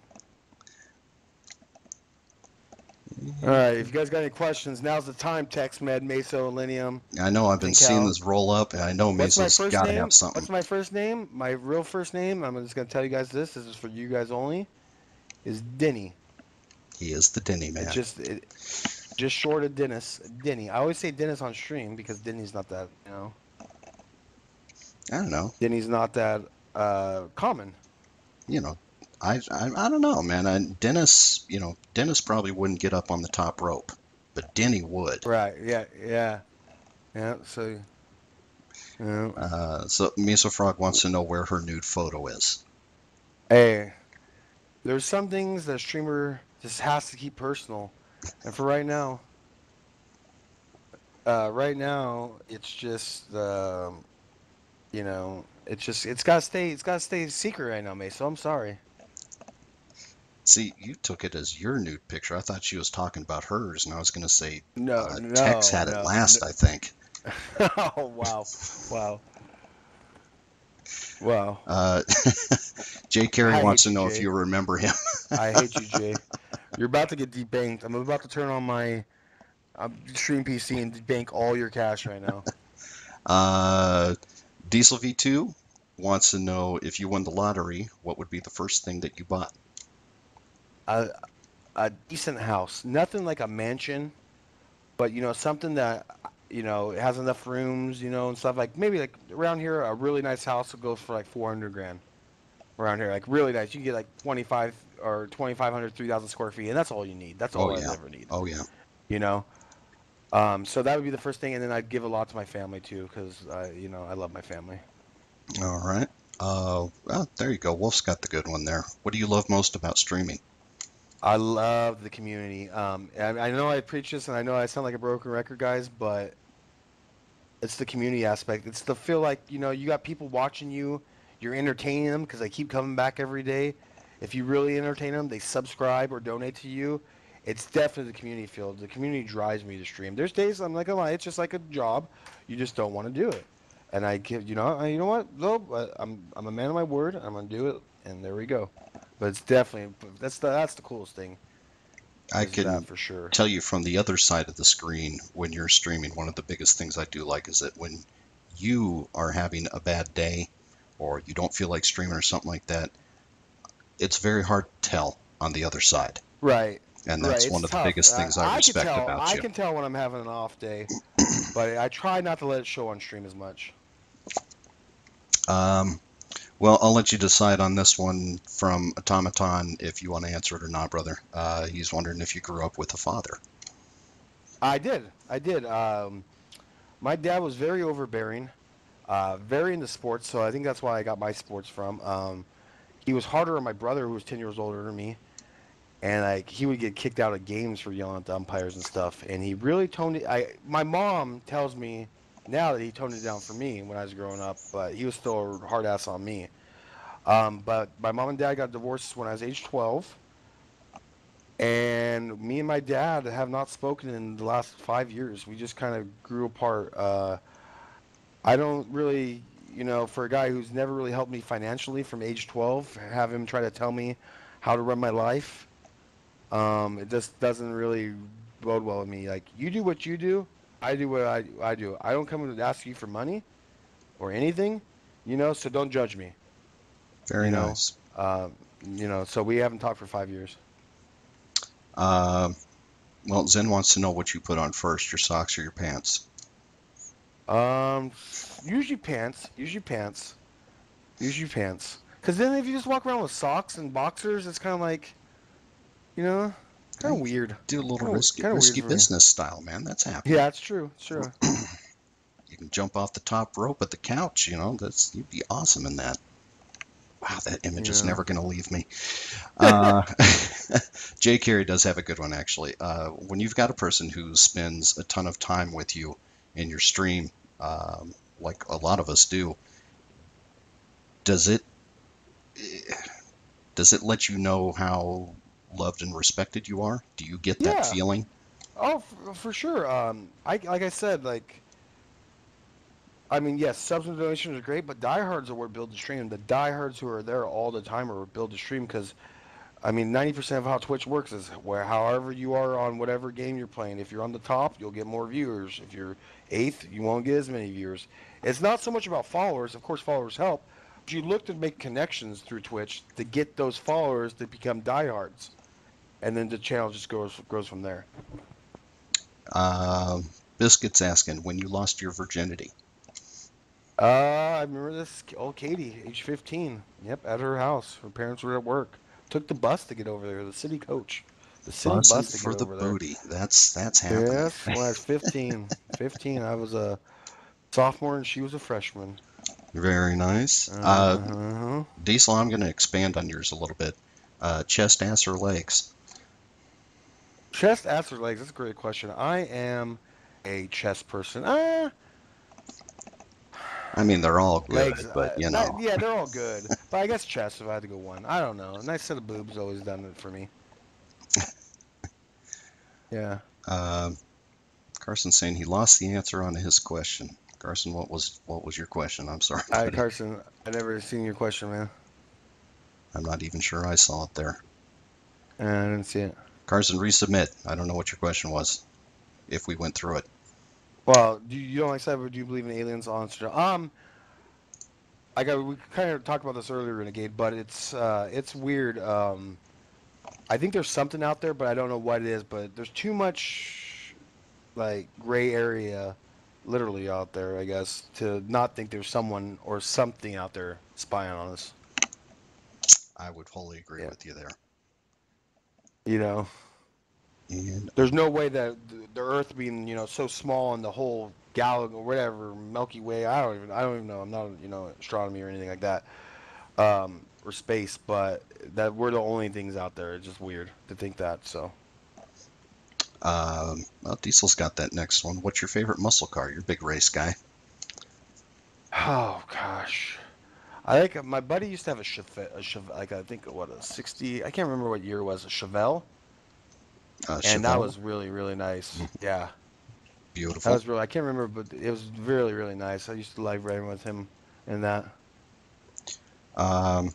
All right, if you guys got any questions, now's the time. Text Med, Meso, Linium, I know I've been seeing Tincal. this roll up, and I know What's my Meso's first got to have name? something. What's my first name? My real first name, I'm just going to tell you guys this. This is for you guys only. Is Denny. He is the Denny It man. just short of Dennis. Denny. I always say Dennis on stream because Denny's not that, I don't know. Denny's not that common. You know, I don't know, man. Dennis probably wouldn't get up on the top rope, but Denny would. Right. Yeah. Yeah. Yeah. So. Yeah. So Meso Frog wants to know where her nude photo is. Hey, there's some things that a streamer just has to keep personal, and for right now, it's just, it's gotta stay secret right now, mate. So I'm sorry. See, you took it as your nude picture. I thought she was talking about hers, and I was going to say No, Tex no, had it no, last, I think. no. Oh wow, wow, wow. Jay Carey I wants hate to you, know if Jay. you remember him. I hate you, Jay. You're about to get debanked. I'm about to turn on my stream PC and debank all your cash right now. Uh, Diesel V2 wants to know if you won the lottery, what would be the first thing that you bought? A a decent house, nothing like a mansion, but something that has enough rooms, and stuff like maybe like around here a really nice house will go for like 400 grand around here, like really nice. You can get like 25 or 2,500, 3,000 square feet, and that's all you need. That's Oh all I'd yeah. ever need. Oh yeah. You know. So that would be the first thing, and then I'd give a lot to my family too, because I love my family. All right. Well, there you go. Wolf's got the good one there. What do you love most about streaming? I love the community. I know I preach this, and I know I sound like a broken record, guys, but it's the community aspect. It's the feel like you got people watching you. You're entertaining them because they keep coming back every day. If you really entertain them, they subscribe or donate to you. It's definitely the community field. The community drives me to stream. There's days I'm not gonna lie, it's just like a job. You just don't want to do it. And I give, you know what? Though I'm a man of my word. I'm gonna do it, and there we go. But it's definitely that's the coolest thing I is that can for sure. tell you from the other side of the screen when you're streaming, one of the biggest things I do like is that when you are having a bad day or you don't feel like streaming or something like that, it's very hard to tell on the other side. Right, And right. that's It's one of the tough. biggest things I I can respect tell. about I you. can tell when I'm having an off day, but I try not to let it show on stream as much. Um, well, I'll let you decide on this one from Automaton if you want to answer it or not, brother. He's wondering if you grew up with a father. I did. I did. My dad was very overbearing, very into sports, so I think that's why I got my sports from. He was harder on my brother, who was 10 years older than me, and like he would get kicked out of games for yelling at the umpires and stuff. And he really toned it. My mom tells me now that he toned it down for me when I was growing up, but he was still a hard ass on me. But my mom and dad got divorced when I was age 12, and me and my dad have not spoken in the last 5 years. We just kind of grew apart. I don't really, for a guy who's never really helped me financially from age 12, have him try to tell me how to run my life. It just doesn't really bode well with me. Like, you do what you do, I do what I do. I don't come to ask you for money or anything, so don't judge me, Very you know. nice. Um, so we haven't talked for 5 years. Uh, well, Zen wants to know what you put on first, your socks or your pants. Um, usually pants, usually pants, usually pants. Because then if you just walk around with socks and boxers, it's kind of like, you know, kind of I weird. do a little Kind of weird risky for me. business style, man. That's happening. Yeah, it's true. It's true. You can jump off the top rope at the couch, you'd be awesome in that. Wow, that image is Yeah. never going to leave me. Uh, Jay Carey does have a good one, actually. When you've got a person who spends a ton of time with you in your stream, like a lot of us do, does it does it let you know how loved and respected you are? Do you get that Yeah. feeling? Oh, for sure. I like I said, like I mean, yes, subs and donations are great, but diehards are what build the stream. The diehards who are there all the time are what build the stream because I mean, 90% of how Twitch works is where however you are on whatever game you're playing. If you're on the top, you'll get more viewers. If you're eighth, you won't get as many viewers. It's not so much about followers. Of course, followers help. But you look to make connections through Twitch to get those followers to become diehards, and then the channel just grows from there. Uh, Biscuit's asking when you lost your virginity. I remember this old Katie, age 15. Yep, at her house. Her parents were at work. Took the bus to get over there. The city coach, the city Buzzing bus to get for the over there. booty. That's happening. Yes, when I was 15. 15, I was a sophomore and she was a freshman. Very nice. Uh-huh. Diesel, I'm going to expand on yours a little bit. Chest, ass, or legs? Chest, ass, or legs? That's a great question. I am a chest person. I mean, they're all good, Legs. but Yeah, they're all good. But I guess chest if I had to go one. I don't know. A nice set of boobs always done it for me. Yeah. uh, Carson's saying he lost the answer on his question. Carson, what was your question? I'm sorry, All right, buddy. Carson. I never seen your question, man. I'm not even sure I saw it there. I didn't see it. Carson, resubmit. I don't know what your question was. If we went through it. Well, you don't like cyber? Do you believe in aliens on? we kind of talked about this earlier, Renegade, but it's weird. I think there's something out there, but I don't know what it is. But there's too much like gray area, literally out there, I guess, to not think there's someone or something out there spying on us. I would wholly agree Yeah, with you there. you know, And there's no way that the Earth being so small and the whole galaxy or whatever Milky Way. I don't even know. I'm not astronomy or anything like that, or space, but that we're the only things out there. It's just weird to think that. So. well, Diesel's got that next one. What's your favorite muscle car? You're a big race guy. Oh gosh. I think my buddy used to have like I think what a 60. I can't remember what year it was. A Chevelle, and that Chevelle, was really really nice. Yeah, that beautiful. was really. I can't remember, but it was really really nice. I used to like riding with him in that. Um,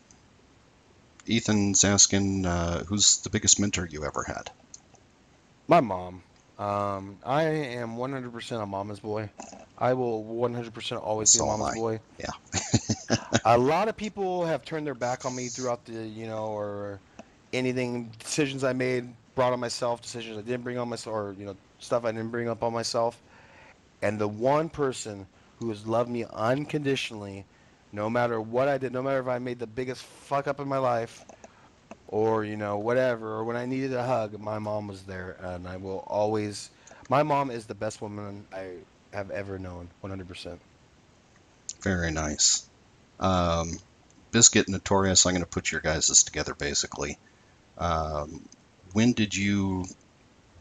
Ethan's asking, who's the biggest mentor you ever had? My mom. I am 100% a mama's boy. I will 100% always be a So am mama's I. boy. Yeah. A lot of people have turned their back on me throughout or anything decisions I made brought on myself, decisions I didn't bring on myself, or stuff I didn't bring up on myself. And the one person who has loved me unconditionally, no matter what I did, no matter if I made the biggest fuck up in my life, or whatever, or when I needed a hug, my mom was there, and I will always. My mom is the best woman I have ever known, 100%. Very nice. Um, Biscuit Notorious, I'm going to put your guys' together basically. Um, when did you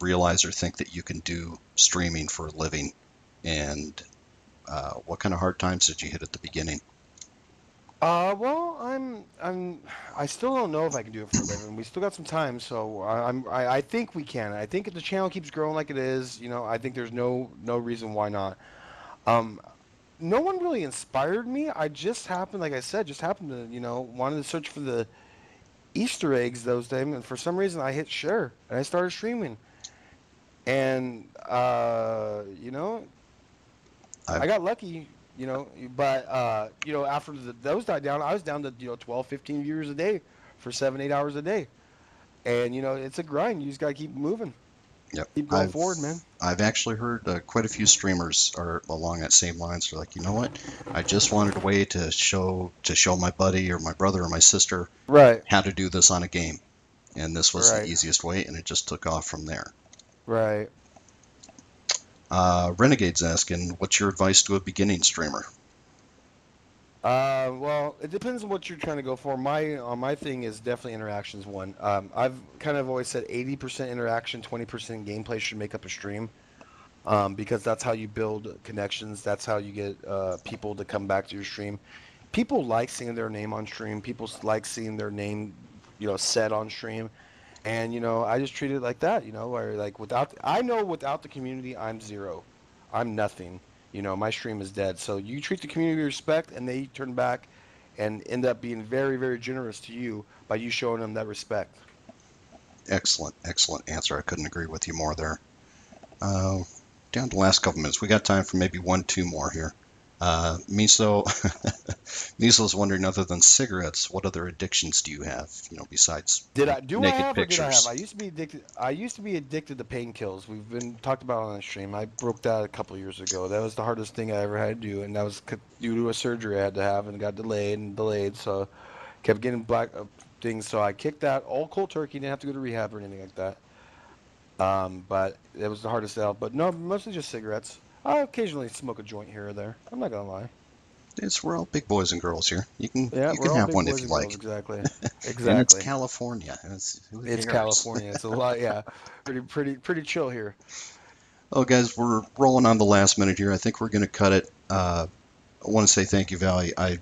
realize or think that you can do streaming for a living? And what kind of hard times did you hit at the beginning? Well, I still don't know if I can do it for a living. We still got some time, so I think we can. I think if the channel keeps growing like it is, I think there's no reason why not. Um, no one really inspired me. I just happened, like I said, just happened to, wanted to search for the Easter eggs those days, and for some reason I hit share and I started streaming. And I've I got lucky, but after those died down, I was down to 12, 15 viewers a day for 7, 8 hours a day, and it's a grind. You just gotta keep moving, Yep. keep going I've forward, man. I've actually heard quite a few streamers are along that same lines. They're like, you know what? I just wanted a way to show my buddy or my brother or my sister Right, how to do this on a game, and this was the right, easiest way, and it just took off from there. right. Renegade's asking, what's your advice to a beginning streamer? Well, it depends on what you're trying to go for. My thing is definitely interactions one. I've kind of always said 80% interaction, 20% gameplay should make up a stream. Because that's how you build connections. That's how you get people to come back to your stream. People like seeing their name on stream. People like seeing their name, said on stream. And I just treat it like that. Where like I know without the community, I'm zero. I'm nothing. My stream is dead. So you treat the community with respect, and they turn back, and end up being very, very generous to you by you showing them that respect. Excellent, excellent answer. I couldn't agree with you more there. Uh, Down to the last couple minutes. We got time for maybe one, two more here. Miso, Miso's wondering, other than cigarettes, what other addictions do you have? Besides Do I naked have or did I have? pictures. I used to be addicted. I used to be addicted to painkillers. We've been talked about on the stream. I broke that a couple years ago. That was the hardest thing I ever had to do, and that was due to a surgery I had to have, and got delayed and delayed. So kept getting black things. So I kicked that all cold turkey. Didn't have to go to rehab or anything like that. But it was the hardest out. But no, mostly just cigarettes. I occasionally smoke a joint here or there. I'm not gonna lie. We're all big boys and girls here. You can Yeah, you we're can all have big one if boys you and girls. like. Exactly. And it's Exactly. California. Who It's cares? California. It's a lot. Yeah, pretty chill here. Oh, guys, we're rolling on the last minute here. I think we're going to cut it. I want to say thank you, Valley. I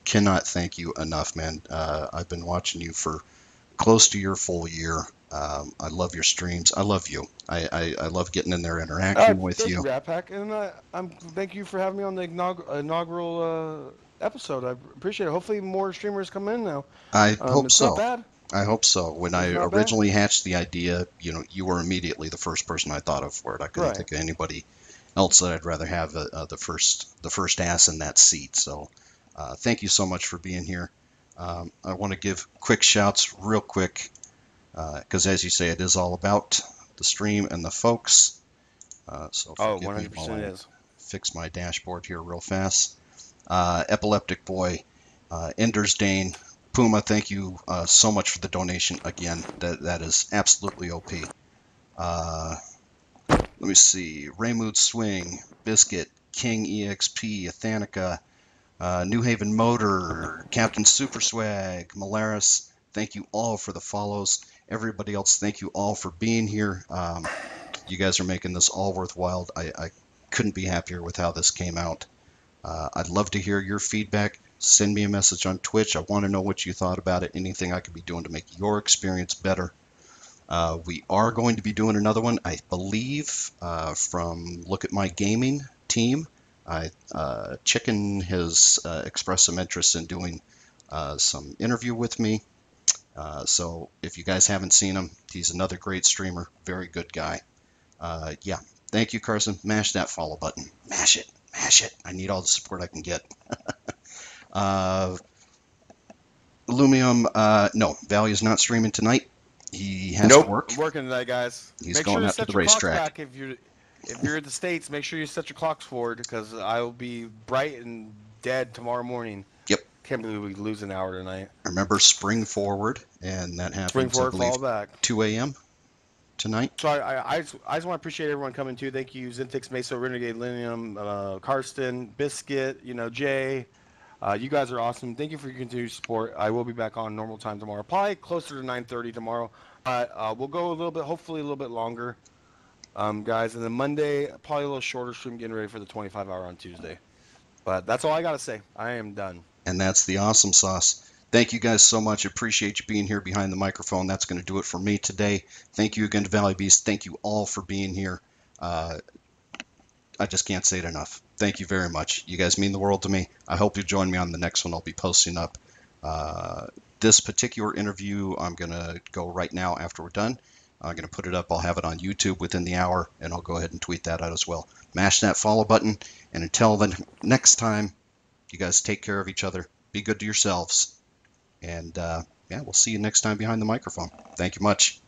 cannot thank you enough, man. I've been watching you for close to your full year. I love your streams. I love you. I love getting in there, interacting with Thank you, you. Ratpack, and I'm thank you for having me on the inaugural episode. I appreciate it. Hopefully, more streamers come in now. I hope It's not so. bad. I hope so. When I It's not bad. originally hatched the idea, you were immediately the first person I thought of for it. I couldn't Right. think of anybody else that I'd rather have the first ass in that seat. So Thank you so much for being here. I want to give quick shouts real quick because, as you say, it is all about the stream and the folks. So Oh, forgive me while 100% I is. fix my dashboard here real fast. Epileptic Boy, Ender's Dane, Puma, thank you so much for the donation again. That is absolutely OP. Let me see. Raymood Swing, Biscuit, King EXP, Athanica, New Haven Motor, Captain Super Swag, Malaris. Thank you all for the follows. Everybody else, thank you all for being here. You guys are making this all worthwhile. I couldn't be happier with how this came out. I'd love to hear your feedback. Send me a message on Twitch. I want to know what you thought about it. Anything I could be doing to make your experience better. We are going to be doing another one, I believe, from Look at My Gaming team. Chicken has expressed some interest in doing some interview with me. So if you guys haven't seen him, he's another great streamer, very good guy. Yeah, thank you, Carson. Mash that follow button. Mash it. Mash it. I need all the support I can get. Uh, Lumium, no, Valley is not streaming tonight. He has to Nope, work. I'm working tonight, guys. He's Make sure going to out to set the your clocks racetrack. back if you're in the States. Make sure you set your clocks forward because I will be bright and dead tomorrow morning. Yep. Can't believe we lose an hour tonight. Remember spring forward, and that Spring happens, I forward, believe, fall back. 2 a.m. tonight. So I just want to appreciate everyone coming too. Thank you, Zintix, Mesa, Renegade, Linium, Karsten, Biscuit, Jay. You guys are awesome. Thank you for your continued support. I will be back on normal time tomorrow, probably closer to 9:30 tomorrow. But we'll go a little bit, hopefully a little bit longer, guys. And then Monday, probably a little shorter stream, getting ready for the 25-hour on Tuesday. But that's all I gotta say. I am done. And that's the awesome sauce. Thank you guys so much. Appreciate you being here behind the microphone. That's going to do it for me today. Thank you again to Valley Beast. Thank you all for being here. I just can't say it enough. Thank you very much. You guys mean the world to me. I hope you join me on the next one I'll be posting up. This particular interview, I'm going to go right now after we're done. I'm going to put it up. I'll have it on YouTube within the hour, and I'll go ahead and tweet that out as well. Mash that follow button, and until the next time, you guys take care of each other. Be good to yourselves. And yeah, we'll see you next time behind the microphone. Thank you much.